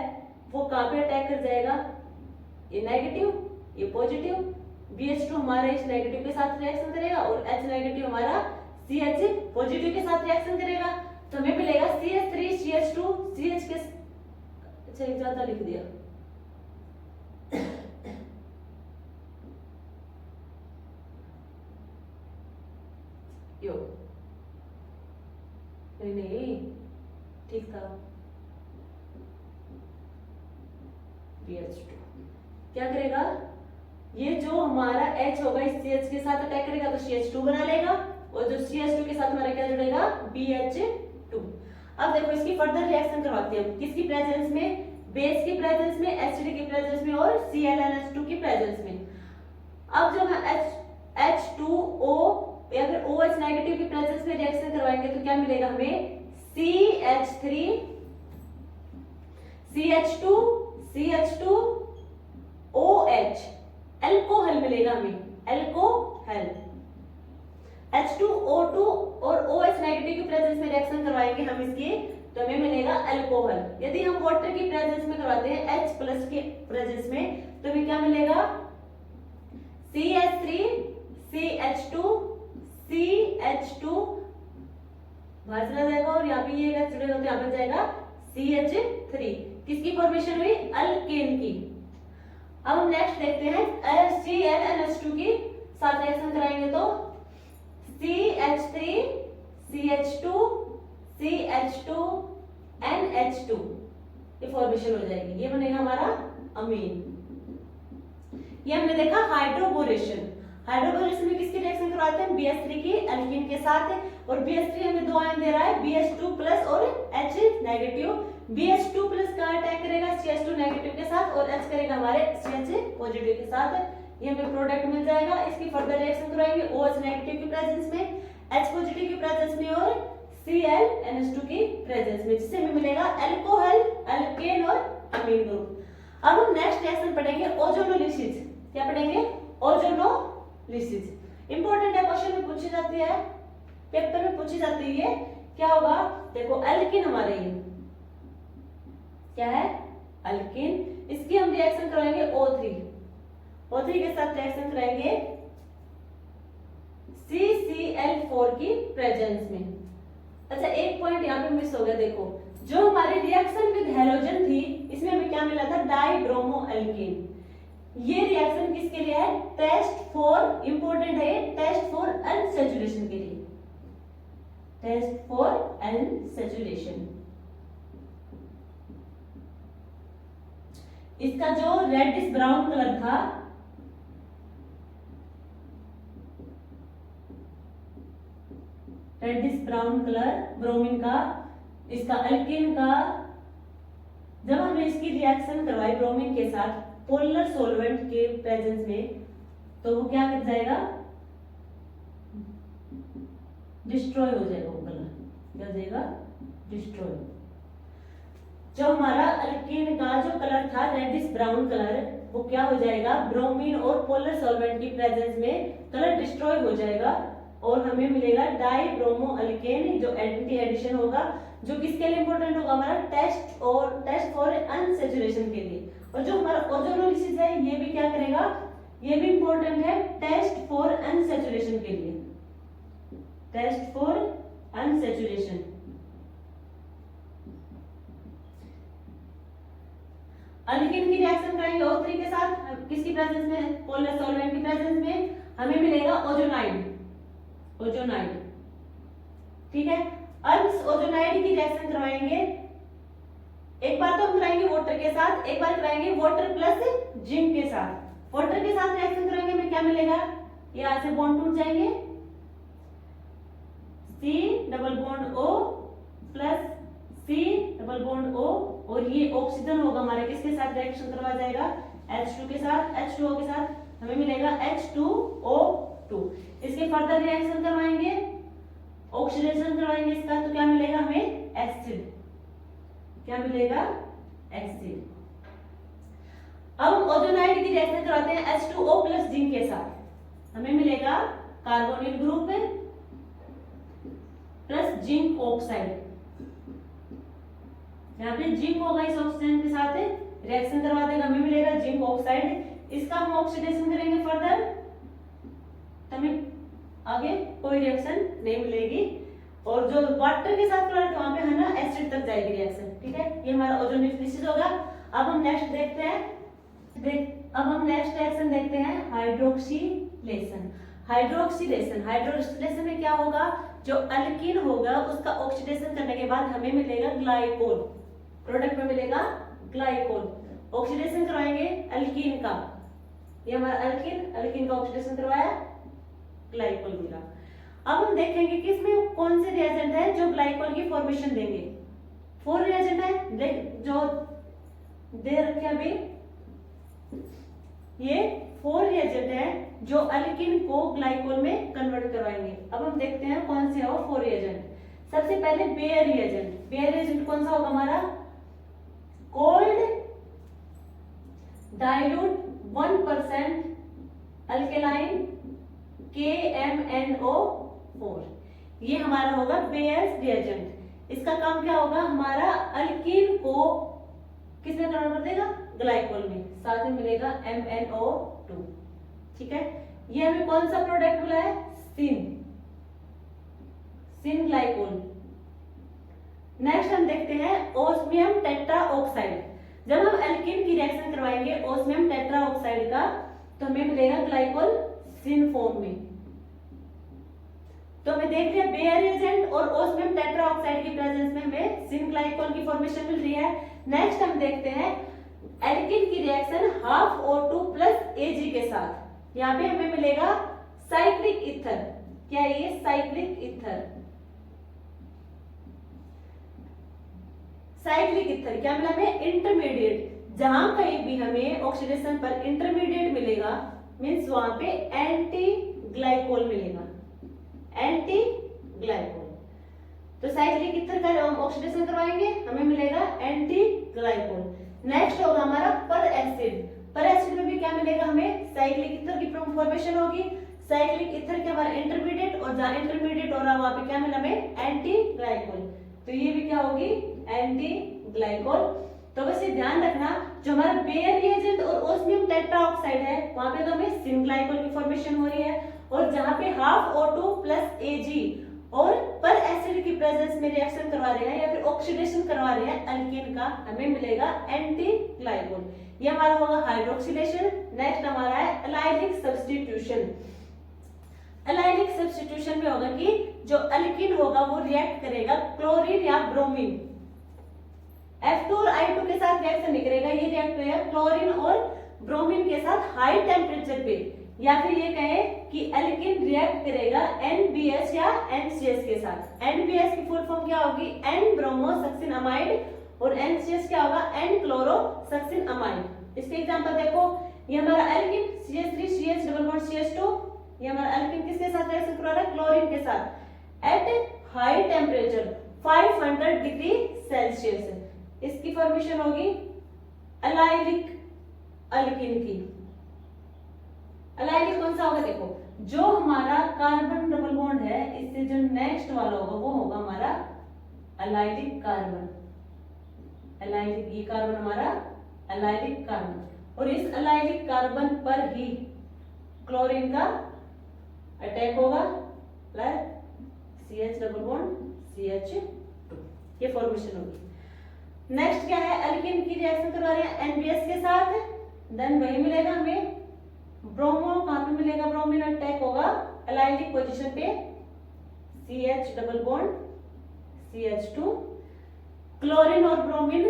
वो कहां पे अटैक कर जाएगा, ये नेगेटिव ये पॉजिटिव, BH2 हमारे इस नेगेटिव के साथ रिएक्शन करेगा और H नेगेटिव हमारा CH पॉजिटिव के साथ रिएक्शन करेगा, तो हमें मिलेगा CH3 CH2 CH के, अच्छा एक ज्यादा लिख दिया, यो नहीं ठीक था, BH2 क्या करेगा, ये जो हमारा H होगा इस CH के साथ अटैक करेगा तो CH2 बना लेगा, और जो CH2 के साथ हमारा क्या जुड़ेगा, BH2। अब देखो इसकी फर्दर रिएक्शन करवाते हैं, किसकी प्रेजेंस में, बेस की प्रेजेंस में, एसिड की प्रेजेंस में और ClNH2 की प्रेजेंस में। अब जब हम H2O या फिर OH नेगेटिव की प्रेजेंस में रिएक्शन करवाएंगे तो क्या मिलेगा हमें, CH3 CH2 CH2 OH, alcohol मिलेगा हमें, अल्कोहल। H2O2 और OH नेगेटिव की प्रेजेंस में रिएक्शन करवाएंगे हम इसकी, तो हमें मिलेगा अल्कोहल। यदि हम वाटर की प्रेजेंस में करवाते हैं H प्लस की प्रेजेंस में, तो हमें क्या मिलेगा, CH3 CH2 CH2 बाहर चला जाएगा और यहाँ पे ये गैस जुड़ेगा तो यहाँ पे जाएगा CH3, किसकी फॉर्मेशन हुई, अल्केन की। अब हम नेक्स्ट देखते हैं ClNH2 की साथ रिएक्शन कराएंगे तो CH3 CH2 CH2 NH2 ये फॉर्मेशन हो जाएगी, ये बनेगा हमारा अमीन। ये हमने देखा हाइड्रोबोरेशन। हाइड्रोबोरेशन में किसकी रिएक्शन करवाते हैं, BH3 की अल्कीन के साथ, और BH3 हमें दो आयन दे रहा है, BH2 प्लस और H नेगेटिव। BH2 प्लस का अटैक करेगा CH2 नेगेटिव के साथ और H करेगा हमारे CH पॉजिटिव के साथ, ये हमें प्रोडक्ट मिल जाएगा। इसकी फर्दर रिएक्शन करवाएंगे OH नेगेटिव की प्रेजेंस में, H पॉजिटिव की प्रेजेंस में और ClNH2 की प्रेजेंस में, जिससे हमें मिलेगा अल्कोहल, अल्केन और अमीन ग्रुप। अब हम नेक्स्ट रिएक्शन पढ़ेंगे ओजोनोलिसिस। क्या पढ़ेंगे, ओजोनोलिसिस। इंपॉर्टेंट है, क्वेश्चन में पूछी जाती है, पेपर में पूछी जाती है। क्या होगा, देखो अल्किन हमारे ये क्या है, अल्किन, इसकी हम रिएक्शन कराएंगे O3 के साथ रिएक्शन कराएंगे CCl4 की प्रेजेंस में। अच्छा एक पॉइंट यहाँ पे मिस हो गया, देखो जो हमारी रिएक्शन विद हैलोजन थी इसमें हमें क्या मिला था, डाइब्रोमो अल्कीन। ये रिएक्शन किसके लिए है, टेस्ट फॉर, इंपॉर्टेंट है टेस्ट फॉर अनसैचुरेशन के लिए, टेस्ट फॉर अनसैचुरेशन। इसका जो रेडिश ब्राउन कलर था, रेडिश ब्राउन कलर ब्रोमीन का, इसका अल्कीन का, जब हमने इसकी रिएक्शन करवाई ब्रोमीन के साथ पोलर सॉल्वेंट के प्रेजेंस में, तो वो क्या कर जाएगा, डिस्ट्रॉय हो जाएगा, वो कलर क्या हो जाएगा, डिस्ट्रॉय। जो हमारा अल्कीन का जो कलर था रेडिश ब्राउन कलर, वो क्या हो जाएगा, ब्रोमीन और पोलर सॉल्वेंट की प्रेजेंस में कलर डिस्ट्रॉय हो जाएगा और हमें मिलेगा डाइब्रोमो अल्केन, जो एंटी एडिशन होगा, जो किसके लिए इंपॉर्टेंट होगा, हमारा टेस्ट फॉर अनसैचुरेशन के लिए। और जो हमारा ओजोनोलिसिस है ये भी क्या करेगा, ये भी इंपॉर्टेंट है टेस्ट फॉर अनसैचुरेशन के लिए, टेस्ट फॉर अनसैचुरेशन। अल्कीन की रिएक्शन करेंगे O3 के साथ, किसकी प्रेजेंस में, पोलर सॉल्वेंट की प्रेजेंस में, हमें मिलेगा ओजोनाइड, ठीक है। अब ओजोनाइड की रिएक्शन करवाएंगे, एक बार तो हम कराएंगे वाटर के साथ, एक बार कराएंगे वाटर प्लस जिंक के साथ। वाटर के साथ रिएक्शन कराएंगे हमें क्या मिलेगा, ये यहां से बॉन्ड टूट जाएंगे, C double bond O plus C double bond O, और ये ऑक्सीजन होगा हमारे किसके साथ रिएक्शन करवाया जाएगा, H2 के साथ, H2O के साथ, हमें मिलेगा H2O2। इसके फर्दर रिएक्शन करवाएंगे, ऑक्सीडेशन करवाएंगे इसका, तो क्या मिलेगा हमें H3। क्या मिलेगा? एसिड। अब हम ओजोनाइड की रिएक्शन करवाते हैं H2O प्लस जिंक के साथ। हमें मिलेगा carbonyl group plus zinc oxide. यहाँ पे जिंक होगा इस ऑक्सीजन के साथ रिएक्शन करवा देगा, हमें मिलेगा जिंक ऑक्साइड। इसका हम ऑक्सीडेशन करेंगे फर्दर, तो हमें आगे कोई रिएक्शन नहीं मिलेगी। और जो वाटर के साथ करवा वहां पे है ना एसिड तक जाएगी रिएक्शन। ठीक है, ये हमारा ओजोनिफिलिसिस होगा। अब हम नेक्स्ट देखते हैं, अब हम नेक्स्ट रिएक्शन देखते हैं हाइड्रोक्सिलेशन। हाइड्रोक्सिलेशन में क्या होगा? जो अल्कीन होगा उसका ऑक्सीडेशन करने के बाद हमें मिलेगा ग्लाइकोल। प्रोडक्ट में मिलेगा ग्लाइकोल। ऑक्सीडेशन करवाएंगे अल्कीन का, ये हमारा अल्कीन का ऑक्सीडेशन करवाया, ग्लाइकोल मिला। अब हम देखेंगे कि इसमें कौन से रिएजेंट है जो ग्लाइकोल की फॉर्मेशन देंगे। 4 रिएजेंट है जो दे रखे अभी, ये 4 रिएजेंट है जो अल्कीन को ग्लाइकोल में कन्वर्ट करवाएंगे। अब हम देखते हैं कौन से है वो 4 रिएजेंट। सबसे पहले बेयर रिएजेंट। बेयर रिएजेंट कौन सा होगा हमारा? कोल्ड डाइल्यूट 1% अल्केलाइन KMnO4, ये हमारा होगा बेयर रिएजेंट। इसका काम क्या होगा? हमारा अल्कीन को किसमें कन्वर्ट कर देगा? ग्लाइकोल में। साथ में मिलेगा MnO2। ठीक है, ये हमें कौन सा प्रोडक्ट मिला है? सिन ग्लाइकोल। नेक्स्ट हम देखते हैं ओस्मियम टेट्रा ऑक्साइड। जब हम एल्कीन की रिएक्शन करवाएंगे ओस्मियम टेट्रा ऑक्साइड का, तो हमें मिलेगा ग्लाइकोल सिन फॉर्म में। तो हमें देख लिया बेयर रिएजेंट और ओस्मियम टेट्रा ऑक्साइड की प्रेजेंस में हमें सिन ग्लाइकोल की फॉर्मेशन मिल रही है। नेक्स्ट हम देखते हैं एल्कीन की reaction half O2 plus Ag के साथ। यहाँ पे हमें मिलेगा साइक्लिक ईथर। क्या है ये? Cyclic ether. साइक्लिक ईथर क्या मिला हमें? इंटरमीडिएट। जहां कहीं भी हमें ऑक्सीडेशन पर इंटरमीडिएट मिलेगा मींस वहां पे एंटी ग्लाइकोल मिलेगा, एंटी ग्लाइकोल। तो साइक्लिक ईथर का हम ऑक्सीडेशन करवाएंगे, हमें मिलेगा एंटी ग्लाइकोल। नेक्स्ट होगा हमारा पर एसिड। पर एसिड में भी क्या मिलेगा हमें? साइक्लिक ईथर की फॉर्मेशन होगी। साइक्लिक ईथर के हमारा इंटरमीडिएट, और जहां इंटरमीडिएट हो रहा वहां पे क्या मिला हमें? Anti glycol. तो ये भी क्या होगी? Anti glycol. तो बस ये ध्यान रखना, जो हमारा बेयर रिएजेंट और ओस्मियम टेट्रा ऑक्साइड है वहां पे तो हमें सिन ग्लाइकोल की फॉर्मेशन हो रही है, और जहां पे हाफ O2 प्लस Ag और पर एसिड की प्रेजेंस में रिएक्शन करवा रहे हैं या फिर ऑक्सीडेशन करवा रहे हैं अल्कीन का, हमें मिलेगा एंटी ग्लाइकोल। ये हमारा होगा हाइड्रोक्सिलेशन। नेक्स्ट हमारा है एलाइलिक सब्स्टिट्यूशन। एलाइलिक सब्स्टिट्यूशन में होगा कि जो अल्कीन होगा वो रिएक्ट करेगा क्लोरीन या ब्रोमीन। F2 और I2 के साथ रिएक्शन नहीं करेगा, ये रिएक्ट करेगा क्लोरीन और ब्रोमीन के साथ हाई टेम्परेचर पे। या फिर ये कहे कि एल्कीन रिएक्ट करेगा NBS या NCS के साथ। NBS की फुल फॉर्म क्या होगी? N ब्रोमोसक्सिन अमाइड, और NCS क्या होगा? N chlorosuccinimide. इसके एग्जांपल देखो, ये हमारा alkene CH3 CH double bond CH2, ये हमारा एल्कीन किसके साथ रिएक्शन कर रहा है? क्लोरीन के साथ at high temperature 500 degree Celsius. इसकी फॉर्मेशन होगी एलाइलिक अल्कीन की। एलाइलिक कौन सा होगा? देखो, जो हमारा कार्बन डबल बॉन्ड है इससे जो नेक्स्ट वाला होगा वो होगा हमारा एलाइलिक कार्बन। एलाइलिक, ये कार्बन हमारा एलाइलिक कार्बन, और इस एलाइलिक कार्बन पर ही क्लोरीन का अटैक होगा plus CH double bond CH2, ये फॉर्मेशन होगी। नेक्स्ट क्या है? अल्कीन की रिएक्शन करवा रहे हैं NBS के साथ, देन वही मिलेगा हमें ब्रोमो। कहां पे मिलेगा? ब्रोमीन अटैक होगा एलाइलिक पोजीशन पे, CH double bond CH2। Chlorine और ब्रोमीन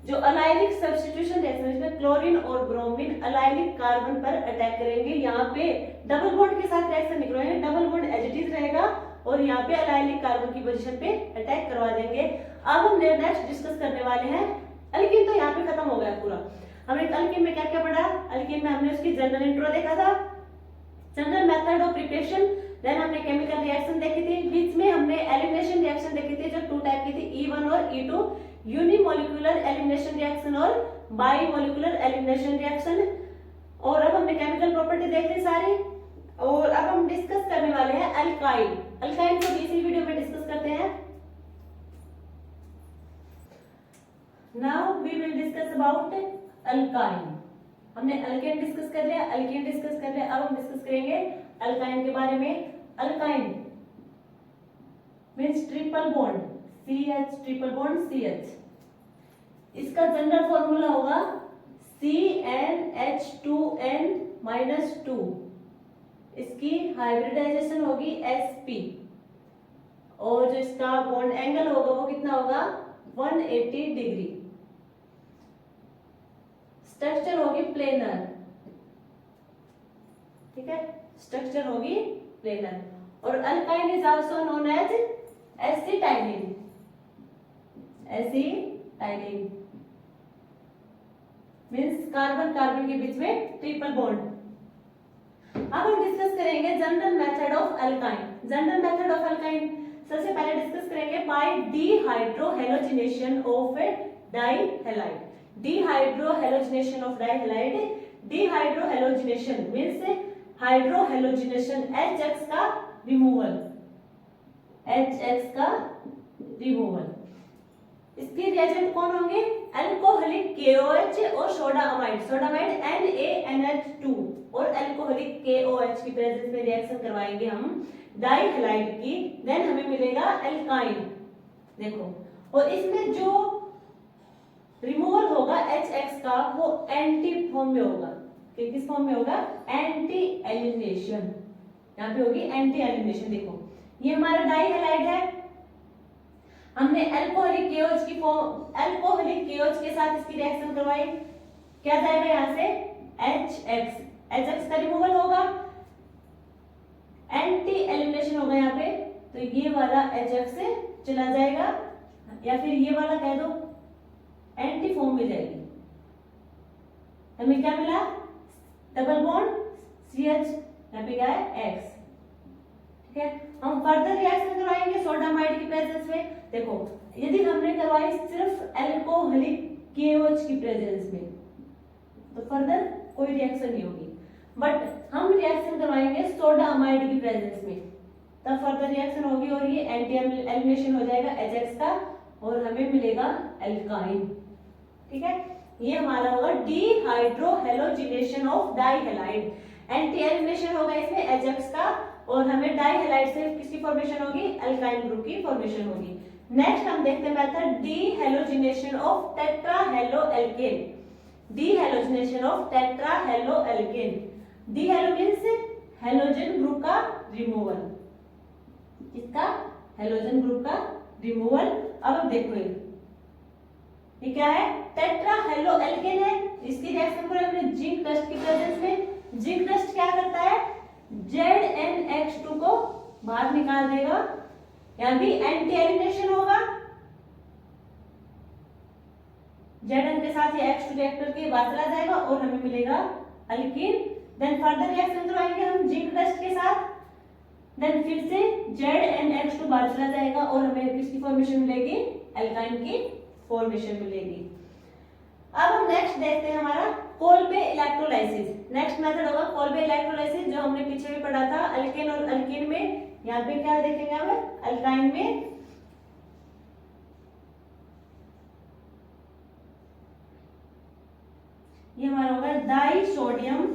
जो एलाइलिक सब्स्टिट्यूशन रिएक्शन, इसमें क्लोरीन और ब्रोमीन एलाइलिक कार्बन पर अटैक करेंगे। यहाँ पे डबल बॉन्ड के साथ रिएक्शन नहीं करवाएंगे, double bond as it is रहेगा, और यहाँ पे एलाइलिक कार्बन की पोजीशन पे अटैक करवा देंगे। अब हम नेक्स्ट डिस्कस करने वाले हैं अल्कीन। तो यहाँ पे खत्म हो गया पूरा। हमने अल्कीन में क्या क्या पढ़ा? अल्कीन में हमने उसकी जनरल इंट्रो देखा था, general method of preparation, then हमने केमिकल रिएक्शन देखी थी, बीच में हमने एलिमिनेशन रिएक्शन देखी थी जो 2 टाइप की थी, E1 और E2। यूनिमोलिकुलर एलिमिनेशन रिएक्शन और बाईमोलिकुलर एलिमिनेशन रिएक्शन। और अब हमने केमिकल प्रॉपर्टी देख ली सारी, और अब हम डिस्कस करने वाले हैं अल्काइन। अल्काइन को इसी वीडियो में डिस्कस करते हैं। Now we will discuss about alkyne. हमने अल्केन डिस्कस कर लिया, अल्केन डिस्कस कर लिया, अब हम डिस्कस करेंगे अल्काइन के बारे में। Alkyne means triple bond, CH, triple bond CH। इसका जनरल फॉर्मूला होगा CnH2n-2। इसकी हाइब्रिडाइजेशन होगी sp, और जो इसका बॉन्ड एंगल होगा वो कितना होगा 180 डिग्री। स्ट्रक्चर होगी प्लेनर, ठीक है, स्ट्रक्चर होगी प्लेनर। और alkyne is also known as acetylene, acetylene means carbon carbon के बीच में ट्रिपल बॉन्ड। अब हम डिस्कस करेंगे general method of alkyne. General method of alkyne सबसे पहले डिस्कस करेंगे by dehydrohalogenation of dihalide. Dehydrohalogenation of dihalide, dehydrohalogenation means hydrohalogenation, HX का रिमूवल, HX का रिमूवल। इसके रिएजेंट कौन होंगे, अल्कोहलिक KOH और soda amide, soda amide NaNH2 और अल्कोहलिक KOH की प्रेजेंस में रिएक्शन करवाएंगे हम डाइहैलाइड की, देन हमें मिलेगा अल्काइन। देखो, और इसमें जो रिमूवल होगा HX का वो एंटी फॉर्म में होगा। किस फॉर्म में होगा, एंटी एलिमिनेशन, यहाँ पे होगी एंटी एलिमिनेशन। देखो ये हमारा डाइहैलाइड है, हमने अल्कोहलिक KOH की फॉर्म, अल्कोहलिक KOH के साथ इसकी रिएक्शन करवाई, क्या जाएगा यहाँ से HX, HX का रिमूवल होगा, एंटी एलिमिनेशन होगा यहाँ पे, तो ये वाला HX से चला जाएगा, या फिर ये वाला कह दो एंटी फॉर्म में जाएगी। हमें क्या मिला, डबल बॉन्ड CH, यहाँ पे क्या है X, ठीक है। हम फर्दर रिएक्शन करवाएंगे सोडामाइड की प्रेजेंस में। देखो यदि हमने करवाई सिर्फ अल्कोहलिक KOH की प्रेजेंस में तो फर्दर कोई रिएक्शन नहीं होगी, बट हम रिएक्शन करवाएंगे सोडा अमाइड की प्रेजेंस में, तब फर्दर रिएक्शन होगी और ये एंटी एलिमिनेशन हो जाएगा HX का, और हमें मिलेगा अल्काइन, ठीक है। ये हमारा होगा डीहाइड्रोहेलोजिनेशन ऑफ डाइहैलाइड। एंटी एलिमिनेशन होगा इसमें HX का, और हमें डाइहैलाइड से किसकी फॉर्मेशन होगी, अल्काइल ग्रुप की फॉर्मेशन होगी। नेक्स्ट हम देखते हैं method dehalogenation of tetrahaloalkane. Dehalogenation of tetrahaloalkane, dehalo means halogen group का रिमूवल, किसका, हेलोजन ग्रुप का रिमूवल। अब देखो ये क्या है, टेट्राहेलोएल्केन है, इसकी रिएक्शन करें हमने जिंक डस्ट की प्रेजेंस में। जिंक डस्ट क्या करता है, ZnH2 को बाहर निकाल देगा, यहाँ भी एंटी एलिमिनेशन होगा, Zn के साथ ये H2 रिएक्टर के बाहर चला जाएगा और हमें मिलेगा अल्कीन। देन फर्दर रिएक्शन करवाएंगे हम जिंक डस्ट के साथ, देन फिर से ZnH2 बाहर चला जाएगा और हमें किसकी फॉर्मेशन मिलेगी, अल्काइन की फॉर्मेशन मिलेगी। अब हम नेक्स्ट देखते हैं हमारा कोल्बे इलेक्ट्रोलाइसिस। नेक्स्ट मेथड होगा कोल्बे इलेक्ट्रोलाइसिस, जो हमने पीछे भी पढ़ा था अल्केन और अल्कीन में। यहाँ पे क्या देखेंगे हम, अल्काइन में ये हमारा होगा die sodium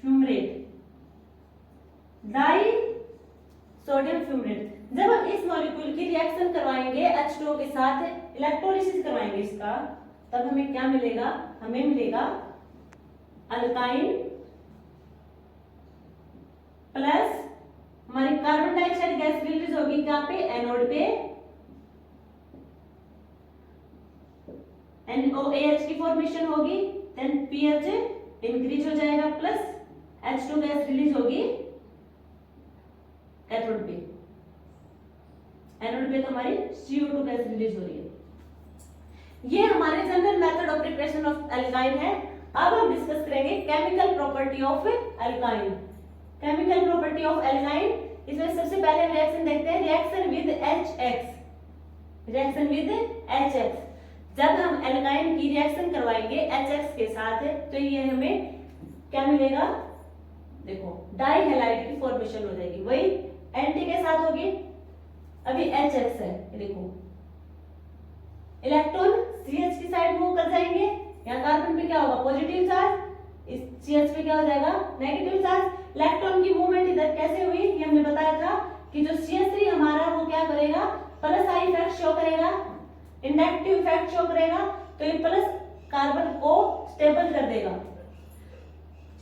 fumarate, die sodium fumarate. जब हम इस मॉलिक्यूल की रिएक्शन करवाएंगे H2O के साथ, इलेक्ट्रोलिसिस करवाएंगे इसका, तब हमें क्या मिलेगा, हमें मिलेगा अल्काइन प्लस हमारी कार्बन डाइऑक्साइड गैस रिलीज होगी कहाँ पे, एनोड पे, NOAH की फॉर्मेशन होगी, देन pH इंक्रीज हो जाएगा, प्लस H2 गैस रिलीज होगी कैथोड पे, एनोड पे तो हमारी CO2 गैस रिलीज हो रही है। ये हमारे general method of preparation of alkyne है। अब हम डिस्कस करेंगे chemical property of alkyne. Chemical property of alkyne, इसमें सबसे पहले रिएक्शन देखते हैं, reaction with reaction with HX। जब हम एल्काइन की रिएक्शन करवाएंगे HX के साथ तो ये हमें क्या मिलेगा, देखो डाई हैलाइड की फॉर्मेशन हो जाएगी, वही एंटी के साथ होगी। अभी HX है, देखो इलेक्ट्रॉन CH की साइड मूव कर जाएंगे, यहाँ कार्बन पे क्या होगा पॉजिटिव चार्ज, इस CH पे क्या हो जाएगा नेगेटिव चार्ज। इलेक्ट्रॉन की मूवमेंट इधर कैसे हुई ये हमने बताया था कि जो CH3 हमारा वो क्या करेगा प्लस आई इफेक्ट शो करेगा, इंडक्टिव इफेक्ट शो करेगा, तो ये प्लस कार्बन को स्टेबल कर देगा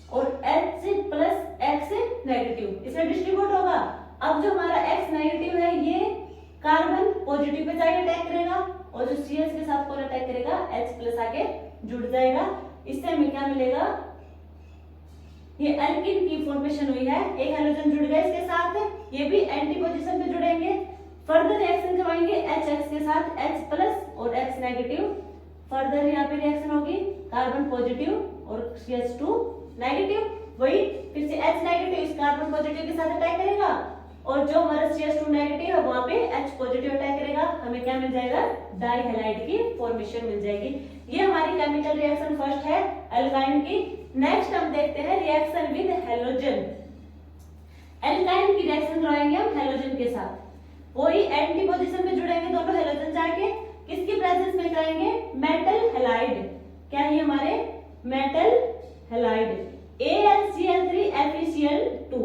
और H प्लस X नेगेटिव इसमें डिस्ट्रीब्यूट होगा। अब जो हमारा X नेगेटिव है ये कार्बन पॉजिटिव पे जाके अटैक करेगा और जो CH के साथ कौन अटैक करेगा H प्लस आके जुड़ जाएगा। इससे हमें क्या मिलेगा, ये एल्कीन की फॉर्मेशन हुई है, एक हाइड्रोजन जुड़ गया इसके साथ, ये भी एंटी पोजीशन पे जुड़ेंगे। फर्दर रिएक्शन करवाएंगे HX के साथ H प्लस और X नेगेटिव, फर्दर यहाँ पे रिएक्शन होगी कार्बन पॉजिटिव और CH2 नेगेटिव, वही फिर से H नेगेटिव इस कार्बन पॉजिटिव के साथ अटैक करेगा और जो हमारा CH2 नेगेटिव है वहां पे H पॉजिटिव अटैक करेगा, हमें क्या मिल जाएगा डाई हैलाइड की फॉर्मेशन मिल जाएगी। ये हमारी केमिकल रिएक्शन फर्स्ट है एल्काइन की। नेक्स्ट हम देखते हैं रिएक्शन विद हैलोजन। एल्काइन की रिएक्शन करवाएंगे हम हैलोजन के साथ, वही एंटी पोजीशन में जुड़ेंगे दोनों हैलोजन जाके, किसकी प्रेजेंस में करेंगे मेटल हैलाइड, क्या है हमारे metal halide AlCl3 FeCl2,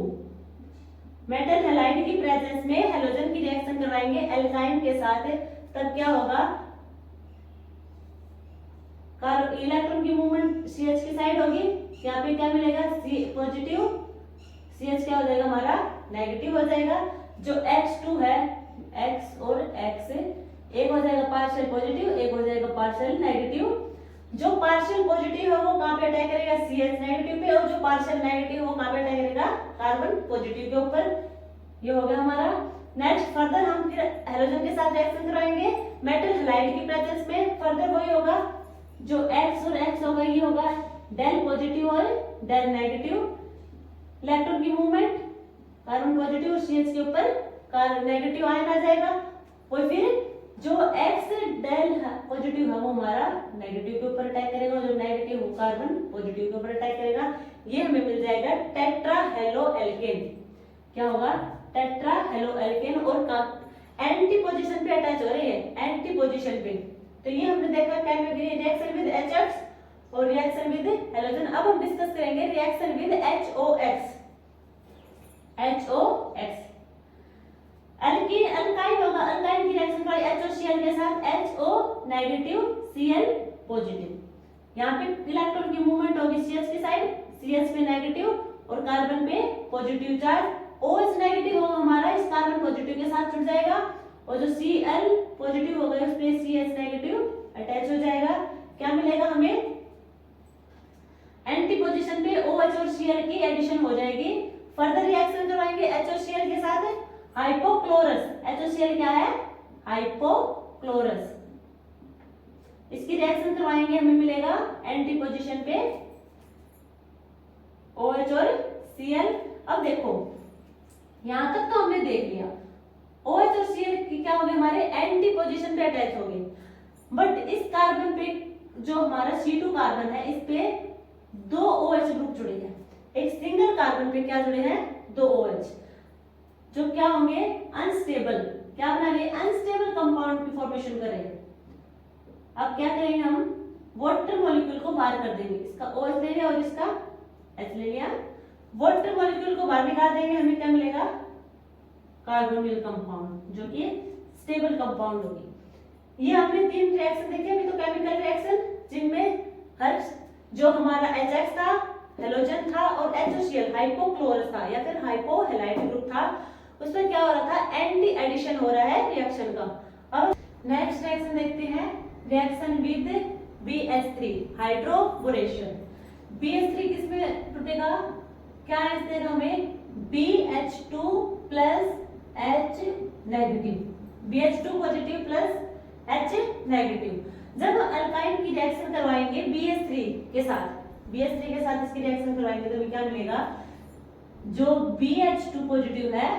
metal halide की प्रेजेंस में हैलोजन की रिएक्शन करवाएंगे एल्काइन के साथ, तब क्या होगा इलेक्ट्रॉन की मूवमेंट CH की साइड होगी, यहाँ पे क्या मिलेगा C पॉजिटिव, CH क्या हो जाएगा हमारा नेगेटिव हो जाएगा। जो X2 है X और X एक हो जाएगा पार्शियल पॉजिटिव, एक हो जाएगा पार्शियल नेगेटिव। जो पार्शियल पॉजिटिव है वो कहाँ पे अटैक करेगा CH नेगेटिव पे, और जो पार्शियल नेगेटिव है वो कहाँ पे अटैक करेगा कार्बन पॉजिटिव के ऊपर। ये हो गया हमारा। नेक्स्ट फर्दर हम फिर हैलोजन के साथ रिएक्शन कराएंगे मेटल हैलाइड की प्रेजेंस में, फर्दर वही होगा जो X और X होगा ये होगा डेल पॉजिटिव और डेल नेगेटिव, इलेक्ट्रॉन की मूवमेंट कार्बन पॉजिटिव और CH के ऊपर नेगेटिव आयन आ जाएगा, और फिर जो X डेल पॉजिटिव है वो हमारा नेगेटिव के ऊपर अटैक करेगा, और जो नेगेटिव वो कार्बन पॉजिटिव के ऊपर अटैक करेगा। ये हमें मिल जाएगा टेट्रा हेलो एल्केन। क्या होगा टेट्रा हेलो एल्केन, और एंटी पोजीशन पे अटैच हो रही है एंटी पोजीशन पे। तो ये हमने देखा केमिकल रिएक्शन विद HX और रिएक्शन विद हैलोजन। अब हम डिस्कस करेंगे रिएक्शन विद HOX। अल्काइन होगा, अल्काइन की रिएक्शन पर HOCl के साथ HO नेगेटिव Cl पॉजिटिव। यहाँ पे इलेक्ट्रॉन की मूवमेंट होगी CH की साइड, CH पे नेगेटिव और कार्बन पे पॉजिटिव चार्ज। OH नेगेटिव होगा हमारा इस कार्बन पॉजिटिव के साथ जुड़ जाएगा, और जो Cl पॉजिटिव होगा उस पे CH नेगेटिव अटैच हो जाएगा। क्या मिलेगा हमें एंटी पोजीशन पे OH और Cl की एडिशन हो जाएगी। फर्दर रिएक्शन करवाएंगे HOCl के साथ हाइपोक्लोरस। HOCl क्या है हाइपोक्लोरस, इसकी रिएक्शन करवाएंगे हमें मिलेगा एंटी पोजीशन पे OH और Cl। अब देखो यहां तक तो हमने देख लिया OH और Cl की क्या होगी हमारे एंटी पोजीशन पे अटैच होगी, बट इस कार्बन पे जो हमारा C2 कार्बन है इस पे दो OH ग्रुप जुड़े हैं, एक सिंगल कार्बन पे क्या जुड़े हैं दो OH, जो क्या होंगे अनस्टेबल, क्या बना रहे अनस्टेबल कंपाउंड की फॉर्मेशन कर रहे हैं। अब क्या करेंगे हम वाटर मॉलिक्यूल को बाहर कर देंगे, इसका OH ले लिया और इसका H ले लिया, वाटर मॉलिक्यूल को बाहर निकाल देंगे, हमें क्या मिलेगा कार्बोनिल कंपाउंड जो कि स्टेबल कंपाउंड होगी। ये हमने तीन रिएक्शन देखे अभी तो केमिकल रिएक्शन, जिनमें हर जो हमारा HX था हेलोजन था और HOCl हाइपोक्लोरस था या फिर हाइपोहैलाइड ग्रुप था, उसमें क्या हो रहा था एंटी एडिशन हो रहा है रिएक्शन का। अब नेक्स्ट रिएक्शन देखते हैं reaction with BH3 hydroboration. BH3 किसमें टूटेगा, क्या है देगा हमें BH2 plus H negative, BH2 positive plus H negative. जब अल्काइन की रिएक्शन करवाएंगे BH3 के साथ, BH3 के साथ इसकी रिएक्शन करवाएंगे तो क्या मिलेगा, जो BH2 पॉजिटिव है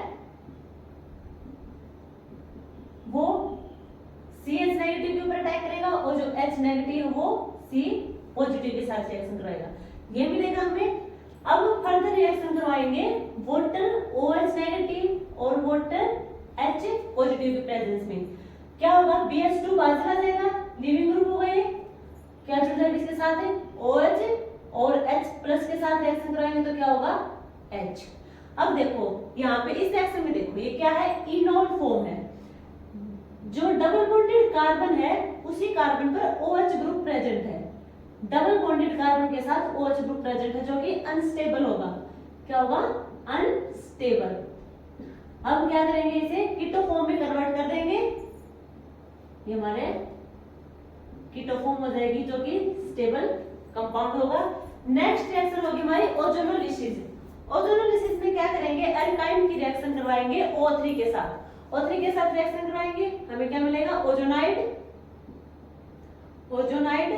और जो H नेगेटिव है वो C पॉजिटिव के साथ रिएक्शन करवाएगा, ये मिलेगा हमें। अब फर्दर रिएक्शन करवाएंगे वाटर OH नेगेटिव और वाटर H पॉजिटिव के प्रेजेंस में, क्या होगा BH2 बाहर चला जाएगा, लीविंग ग्रुप होगा ये, क्या जुड़ जाएगा इसके साथ है OH और H प्लस के साथ रिएक्शन कराएंगे तो क्या होगा H। अब देखो यहाँ पे इस रिएक्शन में देखो ये क्या है, इनोल फॉर्म है, जो डबल बॉन्डेड कार्बन है उसी कार्बन पर OH ग्रुप प्रेजेंट है, डबल बॉन्डेड कार्बन के साथ OH ग्रुप प्रेजेंट है जो कि अनस्टेबल होगा, क्या होगा अनस्टेबल। अब क्या करेंगे इसे कीटो फॉर्म में कन्वर्ट कर देंगे, ये हमारे कीटो फॉर्म हो जाएगी जो कि स्टेबल कंपाउंड होगा। नेक्स्ट रिएक्शन होगी हमारी ओजोनोलिसिस। ओजोनोलिसिस में क्या करेंगे अल्काइन की रिएक्शन करवाएंगे O3 के साथ, O3 के साथ रिएक्शन करवाएंगे, हमें क्या मिलेगा ओजोनाइड, ओजोनाइड।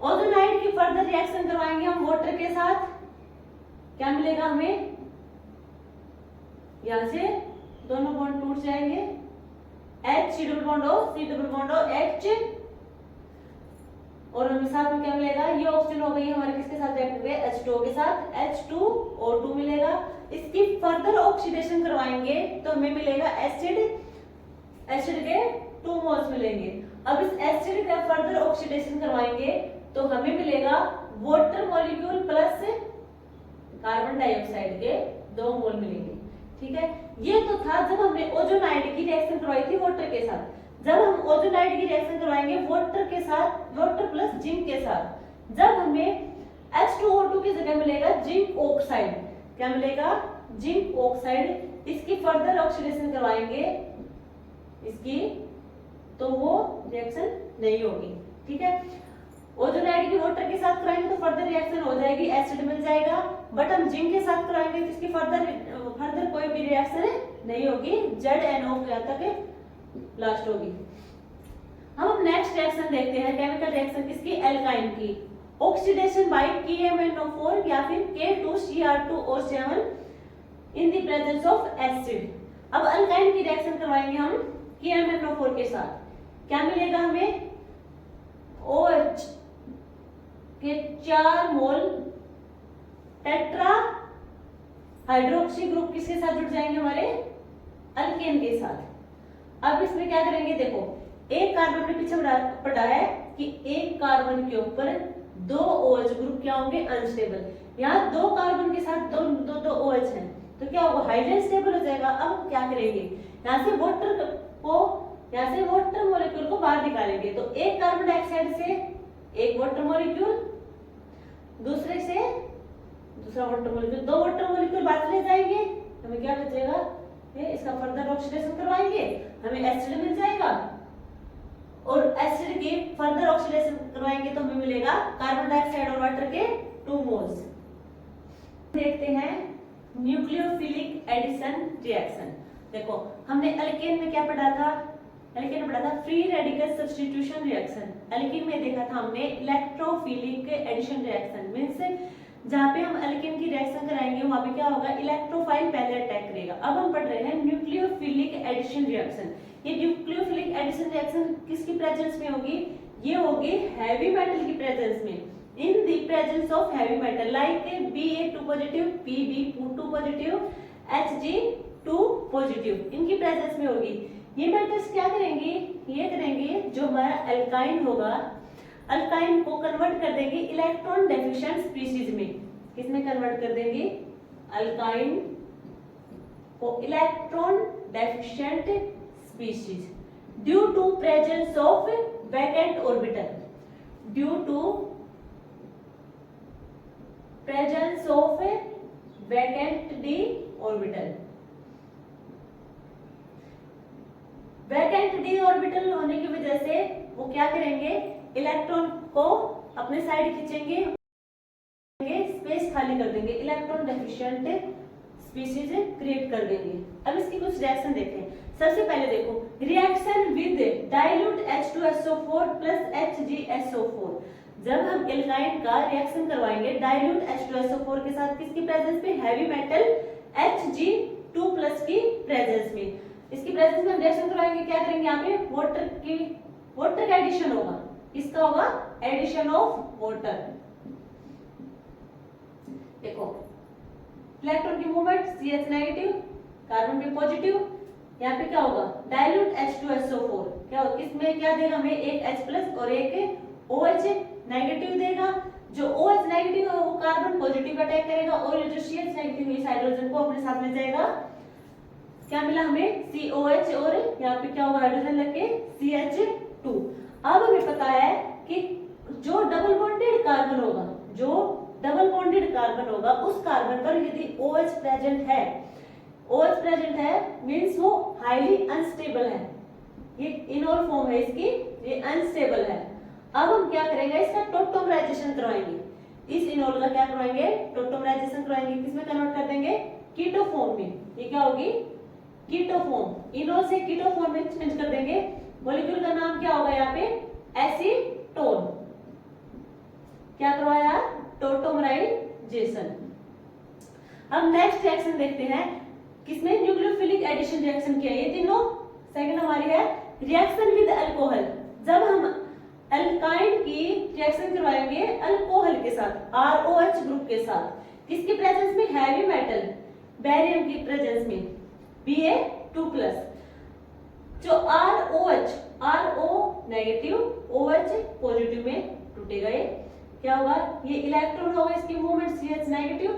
ओजोनाइड की फर्दर रिएक्शन करवाएंगे हम वाटर के साथ, क्या मिलेगा हमें, यहां से दोनों बॉन्ड टूट जाएंगे, H C double bond O C double bond O H, और हमें साथ में क्या मिलेगा, ये ऑक्सीजन हो गई हमारे किसके साथ रिएक्ट हुए H2O के साथ, H2O2 मिलेगा। इसकी फर्दर ऑक्सीडेशन करवाएंगे तो हमें मिलेगा एसिड, एसिड के 2 मोल्स मिलेंगे। अब इस एसिड का फर्दर ऑक्सीडेशन करवाएंगे तो हमें मिलेगा water molecule plus carbon dioxide के 2 मोल मिलेंगे, ठीक है। ये तो था जब हमने ओजोनाइड की रिएक्शन करवाई थी वाटर के साथ। जब हम ओजोनाइड की रिएक्शन करवाएंगे वाटर के साथ, वाटर प्लस जिंक के साथ, जब हमें H2O2 की जगह मिलेगा जिंक ऑक्साइड, क्या मिलेगा जिंक ऑक्साइड, इसकी फर्दर ऑक्सीडेशन करवाएंगे इसकी तो वो रिएक्शन नहीं होगी, ठीक है। ओजोनाइड की वाटर के साथ कराएंगे तो फर्दर रिएक्शन हो जाएगी, एसिड मिल जाएगा, बट हम जिंक के साथ कराएंगे तो इसकी फर्दर कोई भी रिएक्शन नहीं होगी, ZNO तक लास्ट होगी। हम नेक्स्ट रिएक्शन देखते हैं, केमिकल रिएक्शन किसकी, एल्काइन की, ऑक्सीडेशन बाय KMnO4 या फिर K2Cr2O7 in the presence of acid. अब अल्काइन की रिएक्शन करवाएंगे हम KMnO4 के साथ, क्या मिलेगा हमें OH के 4 मोल टेट्रा हाइड्रोक्सी ग्रुप किसके साथ जुड़ जाएंगे हमारे अल्केन के साथ। अब इसमें क्या करेंगे, देखो एक कार्बन में पीछे पड़ा है कि एक कार्बन के ऊपर 2 OH ग्रुप क्या होंगे अनस्टेबल, यहाँ 2 कार्बन के साथ दो OH हैं तो क्या होगा हाइड्रोजन स्टेबल हो जाएगा। अब क्या करेंगे यहाँ से वाटर मॉलिक्यूल को बाहर निकालेंगे तो एक कार्बन डाइऑक्साइड से एक वाटर मॉलिक्यूल, दूसरे से दूसरा वाटर मॉलिक्यूल, 2 वाटर मॉलिक्यूल बाहर ले जाएंगे, हमें क्या बचेगा, ये इसका फर्दर ऑक्सीडेशन करवाएंगे हमें एसिड मिल जाएगा, और एसिड की फर्दर ऑक्सीडेशन करवाएंगे तो हमें मिलेगा कार्बन डाइऑक्साइड और वाटर के 2 मोल्स। देखते हैं न्यूक्लियोफिलिक एडिशन रिएक्शन। देखो हमने एल्केन में क्या पढ़ा था, एल्केन में पढ़ा था free radical substitution reaction, alkane में देखा था हमने इलेक्ट्रोफिलिक एडिशन रिएक्शन, मींस जहां पे हम एल्केन की रिएक्शन कराएंगे वहां पे क्या होगा इलेक्ट्रोफाइल पहले अटैक करेगा। अब हम पढ़ रहे हैं न्यूक्लियोफिलिक एडिशन रिएक्शन। ये न्यूक्लियोफिलिक एडिशन रिएक्शन किसकी प्रेजेंस में होगी, ये होगी हैवी मेटल की प्रेजेंस में, in the presence of heavy metal like Ba2 positive, Pb2 positive, Hg2 positive, इनकी प्रेजेंस में होगी। ये मेटल्स क्या करेंगे, ये करेंगे जो हमारा एल्काइन होगा, अल्काइन को कन्वर्ट कर देंगे इलेक्ट्रॉन डेफिशिएंट स्पीशीज में, किसमें कन्वर्ट कर देंगे अल्काइन को electron deficient species due to presence of vacant orbital, due to presence of vacant d orbital. Vacant d orbital होने की वजह से वो क्या करेंगे इलेक्ट्रॉन को अपने साइड खींचेंगे, स्पेस खाली कर देंगे, इलेक्ट्रॉन डेफिशिएंट स्पीशीज क्रिएट कर देंगे। अब इसकी कुछ रिएक्शन देखते हैं। सबसे पहले देखो reaction with dilute H2SO4 plus HgSO4। जब हम एल्काइन का रिएक्शन करवाएंगे डाइल्यूट H2SO4 के साथ किसकी प्रेजेंस में, हैवी मेटल Hg2 प्लस की प्रेजेंस में, इसकी प्रेजेंस में हम रिएक्शन करवाएंगे, क्या करेंगे यहाँ पे वाटर की वाटर का एडिशन होगा, इसका होगा एडिशन ऑफ वाटर। देखो इलेक्ट्रॉन की मूवमेंट CH नेगेटिव, कार्बन पे पॉजिटिव, यहाँ पे क्या होगा डाइल्यूट H2SO4, क्या किसमें क्या देगा हमें, एक H प्लस और एक OH नेगेटिव देगा। जो OH नेगेटिव है वो कार्बन पॉजिटिव अटैक करेगा और जो CH नेगेटिव है इस हाइड्रोजन को अपने साथ ले जाएगा। क्या मिला हमें COH और यहाँ पे क्या होगा हाइड्रोजन लग के CH2। अब हमें पता है कि जो डबल बॉन्डेड कार्बन होगा, जो डबल बॉन्डेड कार्बन होगा उस कार्बन पर यदि OH प्रेजेंट है, OH प्रेजेंट है मींस वो हाईली अनस्टेबल है, ये इनोल फॉर्म है इसकी, ये अनस्टेबल है। अब हम क्या करेंगे, इसका टोटोमराइजेशन करवाएंगे, इस इनोल का क्या करवाएंगे टोटोमराइजेशन करवाएंगे, किसमें कन्वर्ट कर देंगे कीटो फॉर्म में। ये क्या होगी कीटो फॉर्म, इनोल से कीटो फॉर्म में चेंज कर देंगे। मॉलिक्यूल का नाम क्या होगा यहाँ पे एसीटोन। क्या करवाया टोटोमराइजेशन। अब नेक्स्ट रिएक्शन देखते हैं, किसमें न्यूक्लियोफिलिक एडिशन रिएक्शन किया, ये तीनों सेकंड हमारी है रिएक्शन विद अल्कोहल। जब हम अल्काइन की रिएक्शन करवाएंगे अल्कोहल के साथ ROH ग्रुप के साथ, किसकी प्रेजेंस में हैवी मेटल बेरियम की प्रेजेंस में Ba2+, जो RO नेगेटिव OH पॉजिटिव में टूटेगा, ये क्या होगा, ये इलेक्ट्रॉन होगा, इसकी movement CH negative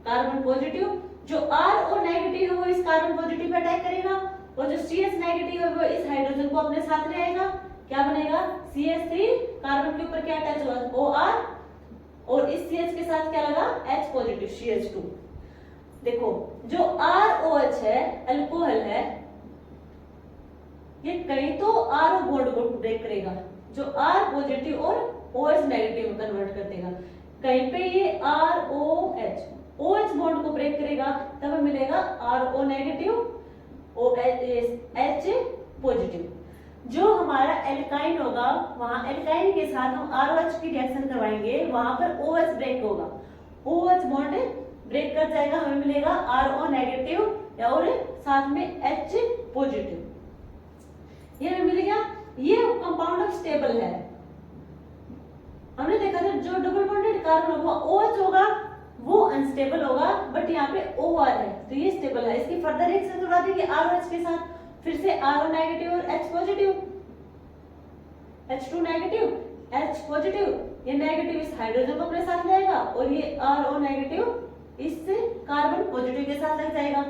carbon positive, जो RO नेगेटिव है वो इस कार्बन पॉजिटिव पे अटैक करेगा और जो CH नेगेटिव है वो इस हाइड्रोजन को अपने साथ ले आएगा। क्या बनेगा CH3, कार्बन के ऊपर क्या अटैच होगा OR और इस CH के साथ क्या लगा H पॉजिटिव CH2। देखो जो ROH है अल्कोहल है, ये कहीं तो RO बॉन्ड को ब्रेक करेगा, जो R पॉजिटिव और OH नेगेटिव में कन्वर्ट कर देगा, कहीं पे ये OH बॉन्ड को ब्रेक करेगा, तब हमें मिलेगा RO नेगेटिव OH पॉजिटिव। जो हमारा एल्काइन होगा वहां एल्काइन के साथ हम ROH की रिएक्शन करवाएंगे, वहां पर OH ब्रेक होगा, OH बॉन्ड ब्रेक कर जाएगा, हमें मिलेगा RO नेगेटिव और साथ में H पॉजिटिव, ये हमें मिल गया। ये कंपाउंड स्टेबल है। हमने देखा था जो डबल बॉन्डेड कार्बन होगा OH होगा वो अनस्टेबल होगा, बट यहाँ पे OR है तो ये स्टेबल है। इसकी फर्दर रिएक्शन करवा देंगे ROH के साथ, फिर से RO नेगेटिव और H positive, H2 negative H positive, ये नेगेटिव इस हाइड्रोजन को अपने साथ लाएगा और ये RO नेगेटिव इस कार्बन पॉजिटिव के साथ लग जाएगा।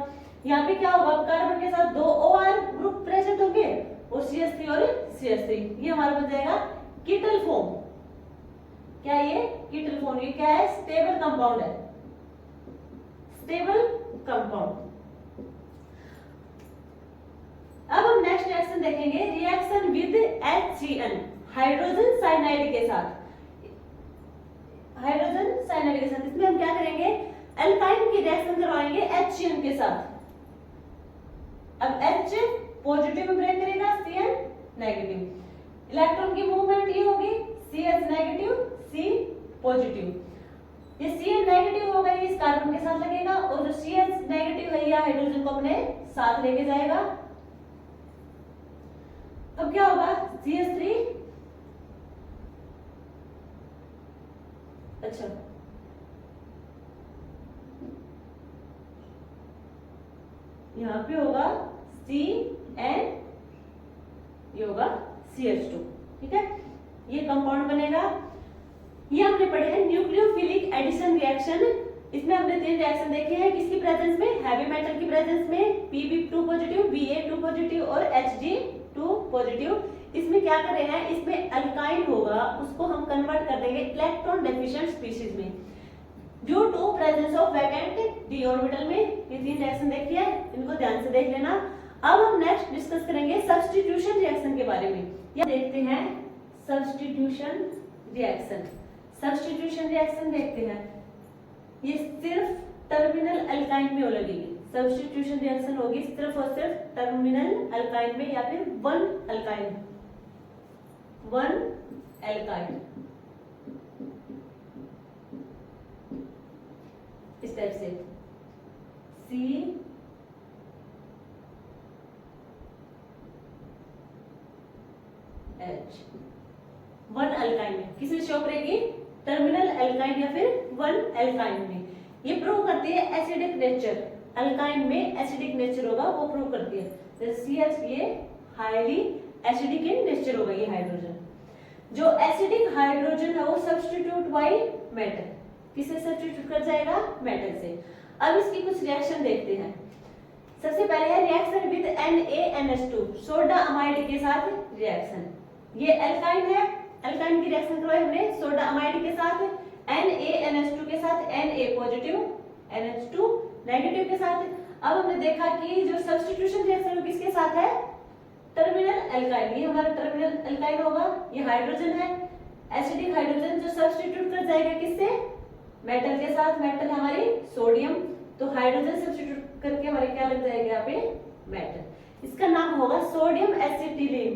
यहाँ पे क्या होगा कार्बन के साथ 2 OR ग्रुप प्रेजेंट होंगे और CH3 और CH3, ये हमारा बन जाएगा कीटल फॉर्म। क्या ये कीटल फॉर्म, ये क्या है स्टेबल कंपाउंड है, स्टेबल कंपाउंड। अब हम नेक्स्ट रिएक्शन देखेंगे, reaction with HCN hydrogen cyanide के साथ, हाइड्रोजन साइनाइड के साथ। इसमें हम क्या करेंगे अल्काइन की रिएक्शन करवाएंगे HCN के साथ। अब H पॉजिटिव में ब्रेक करेगा Cn नेगेटिव, इलेक्ट्रॉन की मूवमेंट ये होगी CH नेगेटिव C पॉजिटिव, ये Cn नेगेटिव होगा ये इस कार्बन के साथ लगेगा और जो CH नेगेटिव है यह हाइड्रोजन को अपने साथ लेके जाएगा। अब क्या होगा CH3, अच्छा यहाँ पे होगा Cn, ये होगा CH2, ठीक है, ये कंपाउंड बनेगा। ये हमने पढ़े हैं न्यूक्लियोफिलिक एडिशन रिएक्शन। इसमें हमने 3 रिएक्शन देखे हैं, किसकी प्रेजेंस में हैवी मेटल की प्रेजेंस में Pb2 पॉजिटिव Ba2 पॉजिटिव और Hg2 पॉजिटिव। इसमें क्या कर रहे हैं, इसमें अल्काइन होगा उसको हम कन्वर्ट कर देंगे इलेक्ट्रॉन डेफिशिएंट स्पीशीज में due to presence of vacant d orbital में। ये 3 रिएक्शन देखिए, इनको ध्यान से देख लेना। अब हम नेक्स्ट डिस्कस करेंगे सब्स्टिट्यूशन रिएक्शन के बारे में। या देखते हैं सब्स्टिट्यूशन रिएक्शन। सब्स्टिट्यूशन रिएक्शन देखते हैं, ये सिर्फ टर्मिनल अल्काइन में लगेगी। सब्स्टिट्यूशन रिएक्शन होगी सिर्फ और सिर्फ टर्मिनल अल्काइन में या फिर वन अल्काइन इस टाइप से H। वन अल्काइन में किसमें शो करेगी? टर्मिनल अल्काइन या फिर वन अल्काइन में। ये प्रूव करती है एसिडिक नेचर, अल्काइन में एसिडिक नेचर होगा वो प्रूव करती है। जैसे CH ये हाईली एसिडिक इन नेचर होगा ये हाइड्रोजन। जो एसिडिक हाइड्रोजन है वो सब्स्टिट्यूट बाय मेटल, किससे सब्स्टिट्यूट कर जाएगा? मेटल से। अब इसकी कुछ रिएक्शन देखते हैं। सबसे पहले है reaction with NaNH2, soda amide के साथ रिएक्शन। ये अल्काइन है, अल्काइन की रिएक्शन करवाई हमने सोडा अमाइड के साथ, NaNH2 के साथ Na पॉजिटिव, NH2 नेगेटिव के साथ। अब हमने देखा कि जो सब्स्टिट्यूशन रिएक्शन किसके साथ है? Terminal alkyne. ये हमारा टर्मिनल अल्काइन होगा, ये हाइड्रोजन है, एसिडिक हाइड्रोजन जो सब्स्टिट्यूट कर जाएगा किससे? मेटल के साथ। मेटल हमारी सोडियम, तो हाइड्रोजन सब्स्टिट्यूट करके हमारे क्या लग जाएगा यहाँ पे? मेटल। इसका नाम होगा सोडियम एसिटिलीन।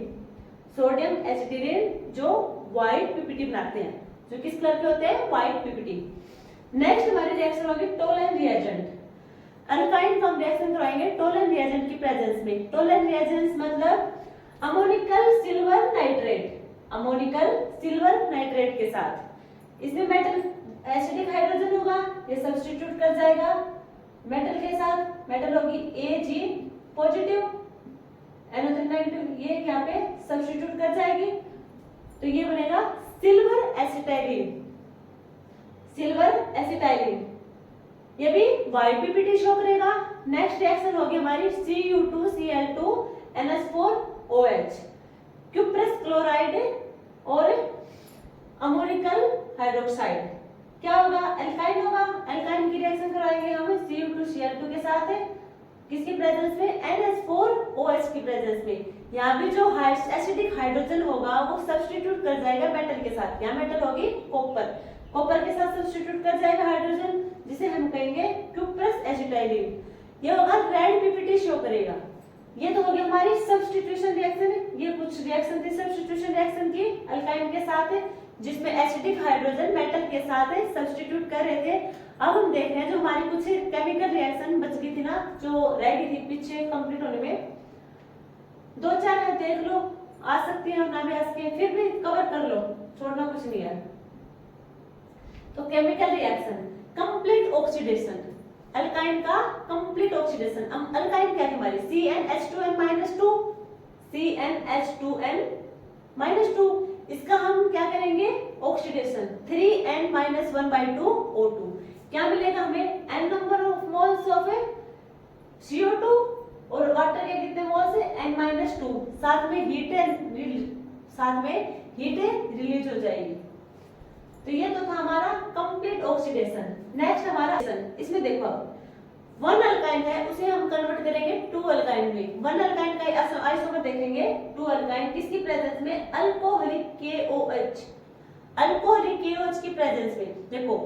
सोडियम एसिटिलीन जो व्हाइट पीपीटी बनाते हैं, जो किस कलर के होते हैं? White PPT. नेक्स्ट हमारी रिएक्शन होगी टोलन रिएजेंट। अल्काइन को हम रिएक्शन करवाएंगे टोलन रिएजेंट की प्रेजेंस में। टोलन रिएजेंट मतलब ammoniacal silver nitrate, ammoniacal silver nitrate के साथ। इसमें मेटल एसिडिक हाइड्रोजन होगा, ये सब्स्टिट्यूट कर जाएगा मेटल के साथ। मेटल होगी Ag पॉजिटिव, NO3 नेगेटिव, ये यहाँ पे सब्स्टिट्यूट कर जाएगी, तो ये बनेगा सिल्वर एसिटाइलिन। सिल्वर एसिटाइलिन ये भी व्हाइट पीपीटी शो करेगा। नेक्स्ट रिएक्शन होगी हमारी Cu2Cl2 NH4OH, क्यूप्रस क्लोराइड और अमोनिकल हाइड्रोक्साइड। क्या होगा? अल्काइन होगा। अल्काइन की रिएक्शन करवाएंगे हम Cu2Cl2 के साथ, किसकी प्रेजेंस में? NH4OH की प्रेजेंस में। यहाँ भी जो एसिडिक हाइड्रोजन होगा वो सब्स्टिट्यूट कर जाएगा मेटल के साथ। यहाँ मेटल होगी कॉपर, कॉपर के साथ सब्स्टिट्यूट कर जाएगा हाइड्रोजन, जिसे हम कहेंगे क्यूप्रस एसिटाइलिन। ये होगा रेड पीपीटी शो करेगा। ये तो होगी हमारी सब्स्टिट्यूशन रिएक्शन। ये कुछ रिएक्शन थी सब्स्टिट्यूशन रिएक्शन की अल्काइन के साथ, जिसमें एसिडिक हाइड्रोजन मेटल के साथ सब्स्टिट्यूट कर रहे थे। अब हम देख रहे हैं जो हमारी कुछ केमिकल रिएक्शन बच गई थी ना, जो रह गई थी पीछे कंप्लीट होने में, 2-4 है देख लो, आ सकती है ना भी आ सकती है, फिर भी कवर कर लो, छोड़ना कुछ नहीं है। तो chemical reaction complete oxidation, alkyne का कंप्लीट ऑक्सीडेशन। अब अल्काइन क्या है हमारी? CnH2n-2, CnH2n-2, इसका हम क्या करेंगे? Oxidation 3n-1/2 O2। क्या मिलेगा हमें? n number of moles of CO2 और वाटर के कितने मोल्स है? n-2। साथ में हीट रिलीज हो जाएगी। तो ये तो था हमारा कंप्लीट ऑक्सीडेशन। नेक्स्ट हमारा इसमें देखो, वन अल्काइन है उसे हम कन्वर्ट करेंगे टू अल्काइन में। वन अल्काइन का आइसोमर देखेंगे टू अल्काइन, किसकी प्रेजेंस में? अल्कोहलिक KOH, अल्कोहलिक KOH की प्रेजेंस में। देखो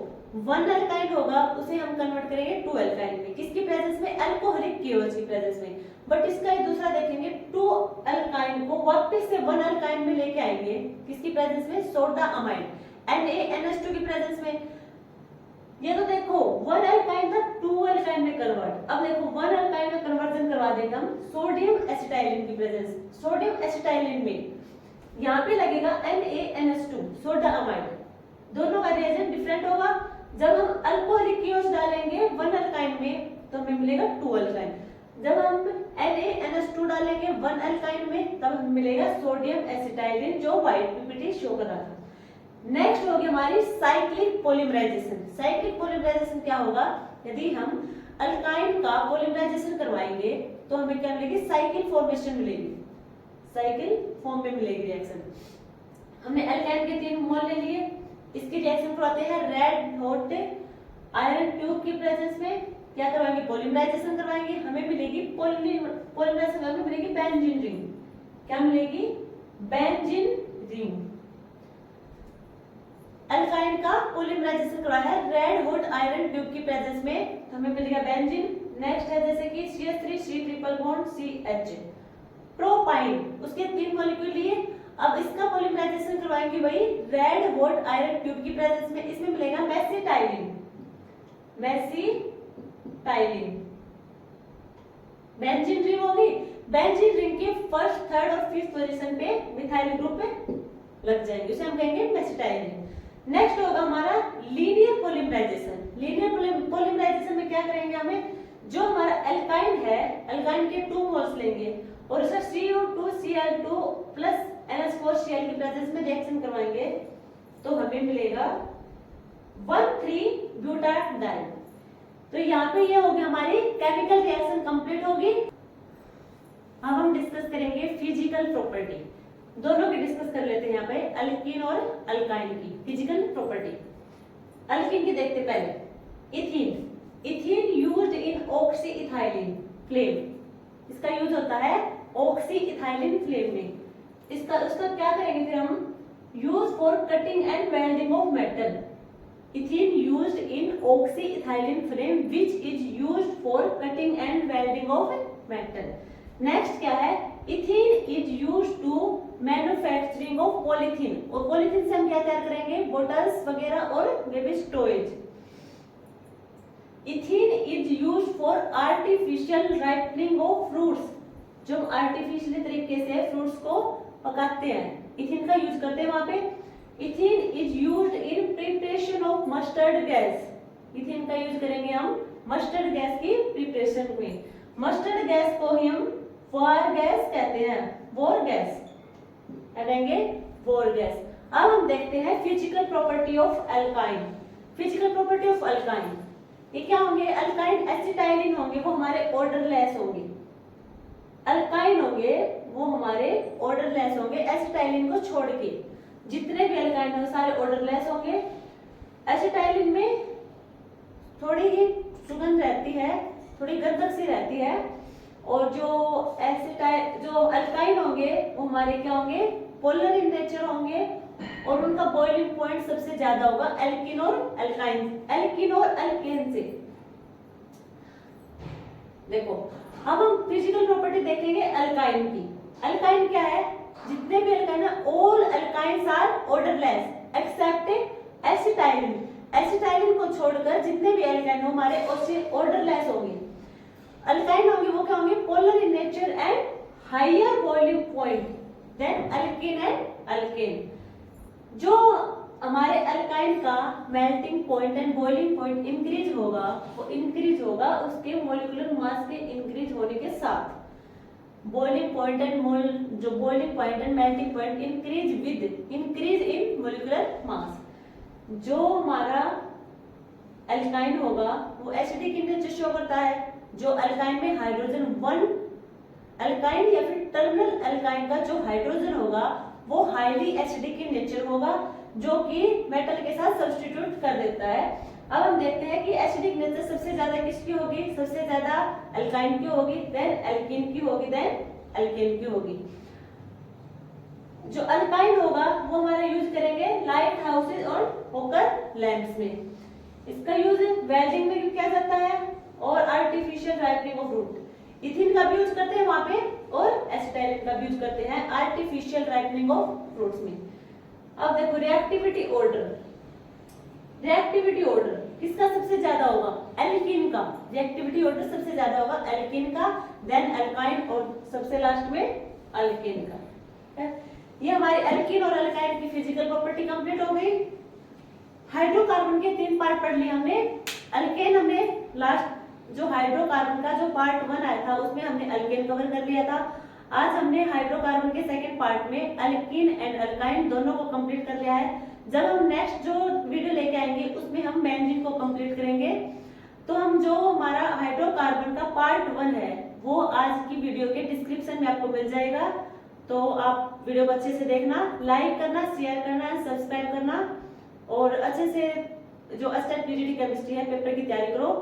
वन अल्काइन होगा उसे हम कन्वर्ट करेंगे टू अल्काइन में, किसकी प्रेजेंस में? अल्कोहलिक KOH की प्रेजेंस में। बट इसका एक दूसरा देखेंगे, टू अल्काइन को वापस से वन अल्काइन में लेके आएंगे, किसकी प्रेजेंस में? सोडा अमाइड NaNH2 की प्रेजेंस में। ये तो देखो वन अल्काइन था टू अल्काइन में कन्वर्ट। अब देखो वन अल्काइन में कन्वर्जन करवा देंगे हम सोडियम एसिटाइलिन की प्रेजेंस। सोडियम एसिटाइलिन में यहाँ पे लगेगा NaNH2 सोडा अमाइड, दोनों का रिएजेंट डिफरेंट होगा। जब हम अल्कोहलिक KOH डालेंगे वन अल्काइन में तो हमें मिलेगा टू अल्काइन। जब हम NaNH2 डालेंगे वन अल्काइन में तब हमें मिलेगा सोडियम एसिटाइलिन, जो व्हाइट पीपीटी शो कर रहा था। नेक्स्ट होगी हमारी साइक्लिक पॉलीमराइजेशन। साइक्लिक पॉलीमराइजेशन क्या होगा? यदि हम अल्काइन का पॉलीमराइजेशन करवाएंगे तो हमें क्या मिलेगी? साइकिल फॉर्मेशन मिलेगी, साइकिल फॉर्म में मिलेगी रिएक्शन। हमने अल्काइन के 3 मोल ले लिए, इसकी रिएक्शन करवाते हैं रेड हॉट आयरन ट्यूब की प्रेजेंस में। क्या करवाएंगे? पॉलीमराइजेशन करवाएंगे, हमें मिलेगी पॉलीमराइजेशन में मिलेगी बेंजीन रिंग। क्या मिलेगी? Benzene ring. अल्काइन का पॉलीमराइजेशन करवाया है रेड हॉट आयरन ट्यूब की प्रेजेंस में, हमें मिलेगा बेंजीन। नेक्स्ट है जैसे कि CH3 triple bond CH। Propyne उसके 3 मॉलिक्यूल लिए, अब इसका पॉलीमराइजेशन करवाएंगे वही रेड हॉट आयरन ट्यूब की प्रेजेंस में, इसमें मिलेगा मेसिटाइलिन। मेसिटाइलिन बेंजीन रिंग होगी, बेंजीन रिंग के फर्स्ट, थर्ड और फिफ्थ पोजीशन पे मिथाइल ग्रुप लग जाएंगे, उसे हम कहेंगे मेसिटाइल रिंग। नेक्स्ट होगा हमारा लीनियर पॉलीमराइजेशन। लीनियर पॉलीमराइजेशन में क्या करेंगे, हमें जो हमारा एल्काइन है, एल्काइन के 2 मोल्स लेंगे और उसका CO2Cl2 प्लस NH4Cl की प्रेजेंस में रिएक्शन करवाएंगे तो हमें मिलेगा 1,3-ब्यूटाडाइन। तो यहाँ पे ये होगी हमारी केमिकल रिएक्शन कंप्लीट होगी। अब हम डिस्कस करेंगे फिजिकल प्रॉपर्टी, दोनों की डिस्कस कर लेते हैं यहाँ पे, अल्कीन और अल्काइन की फिजिकल प्रॉपर्टी। अल्कीन की देखते पहले, ethene. Ethene used in oxy ethylene flame, इसका यूज होता है ऑक्सी इथाइलिन फ्लेम में। उसका क्या करेंगे फिर हम, use for cutting and welding of metal. Ethene used in oxy ethylene flame which is used for cutting and welding of metal. Next क्या है, ethene is used to manufacturing of polythene, और polythene से हम क्या तैयार करेंगे, bottles वगैरह और baby storage. Ethene is used for artificial ripening of fruits, जो हम आर्टिफिशियल तरीके से फ्रूट्स को पकाते हैं, इथीन का यूज करते हैं वहां पे। Ethene is used in preparation of mustard gas, ethene का यूज करेंगे हम मस्टर्ड गैस की प्रिपरेशन में। मस्टर्ड गैस को ही हम फायर गैस कहते हैं, वोर गैस कहेंगे, वोर गैस। अब हम देखते हैं physical property of alkyne. Physical property of alkyne, ये क्या होंगे, अल्काइन एसिटाइलिन होंगे, वो हमारे ऑर्डरलेस होंगे। अल्काइन होंगे वो हमारे ऑर्डरलेस होंगे, एसिटाइलिन को छोड़ के जितने भी अल्काइन होंगे सारे ऑर्डरलेस होंगे। एसिटाइलिन में थोड़ी ही सुगंध रहती है, थोड़ी गंधक सी रहती है, और जो अल्काइन होंगे वो हमारे क्या होंगे, पोलर इन नेचर होंगे, और उनका बॉइलिंग पॉइंट सबसे ज्यादा होगा एल्किन और अल्काइन, एल्किन और अल्केन से। देखो अब हम फिजिकल प्रॉपर्टी देखेंगे अल्काइन की। अल्काइन क्या है, जितने भी अल्काइन है, all alkynes are odourless except acetylene. Acetylene को छोड़कर जितने भी अल्काइन हो हमारे ऑर्डरलेस होंगे। अल्काइन होंगे वो क्या होंगे, polar in nature and higher boiling point than alkane and alkane. जो हमारे अल्काइन का melting point and boiling point increase होगा, वो इंक्रीज होगा उसके मोलिकुलर मास के इंक्रीज होने के साथ। बॉइलिंग पॉइंट एंड जो boiling point and melting point increase in molecular mass. जो हमारा अल्काइन होगा वो एसिडिक इन नेचर शो करता है। जो अल्काइन में हाइड्रोजन 1 अल्काइन या फिर टर्मिनल अल्काइन का जो हाइड्रोजन होगा वो हाईली एसिडिक इन नेचर होगा, जो कि मेटल के साथ सब्स्टिट्यूट कर देता है। अब हम देखते हैं कि एसिडिक नेचर सबसे ज्यादा किसकी होगी, सबसे ज्यादा अल्काइन की होगी, देन एल्कीन की होगी, देन अल्केन की होगी। जो अल्काइन होगा वो हमारा यूज करेंगे लाइट हाउसेज और पोकर लैंप्स में। इसका यूज वेल्डिंग में भी किया जाता है और आर्टिफिशियल राइपनिंग ऑफ फ्रूट। इथिन का भी यूज करते हैं वहां पे, और एसिटाइलिन का भी यूज करते हैं आर्टिफिशियल राइपनिंग ऑफ फ्रूट्स में। अब देखो रिएक्टिविटी ऑर्डर, रिएक्टिविटी ऑर्डर किसका सबसे ज्यादा होगा, एल्कीन का। रिएक्टिविटी ऑर्डर सबसे ज्यादा होगा एल्कीन का, देन अल्काइन और सबसे लास्ट में अल्केन का। ये हमारी एल्कीन और अल्काइन की फिजिकल प्रॉपर्टी कंप्लीट हो गई। हाइड्रोकार्बन के 3 पार्ट पढ़ लिए हमने। अल्केन हमने लास्ट जो हाइड्रोकार्बन का जो पार्ट 1 आया था उसमें हमने अल्केन कवर कर लिया था। आज हमने हाइड्रोकार्बन के सेकंड पार्ट में अल्कीन एंड अल्काइन दोनों को कंप्लीट कर लिया है। जब हम नेक्स्ट जो वीडियो लेके आएंगे उसमें हम बेंजीन को कंप्लीट करेंगे। तो हम जो हमारा हाइड्रोकार्बन का पार्ट 1 है वो आज की वीडियो के डिस्क्रिप्शन में आपको मिल जाएगा। तो आप वीडियो को अच्छे से देखना, लाइक करना, शेयर करना, सब्सक्राइब करना, और अच्छे से जो अस्टेट पीजीटी केमिस्ट्री है पेपर की तैयारी करो।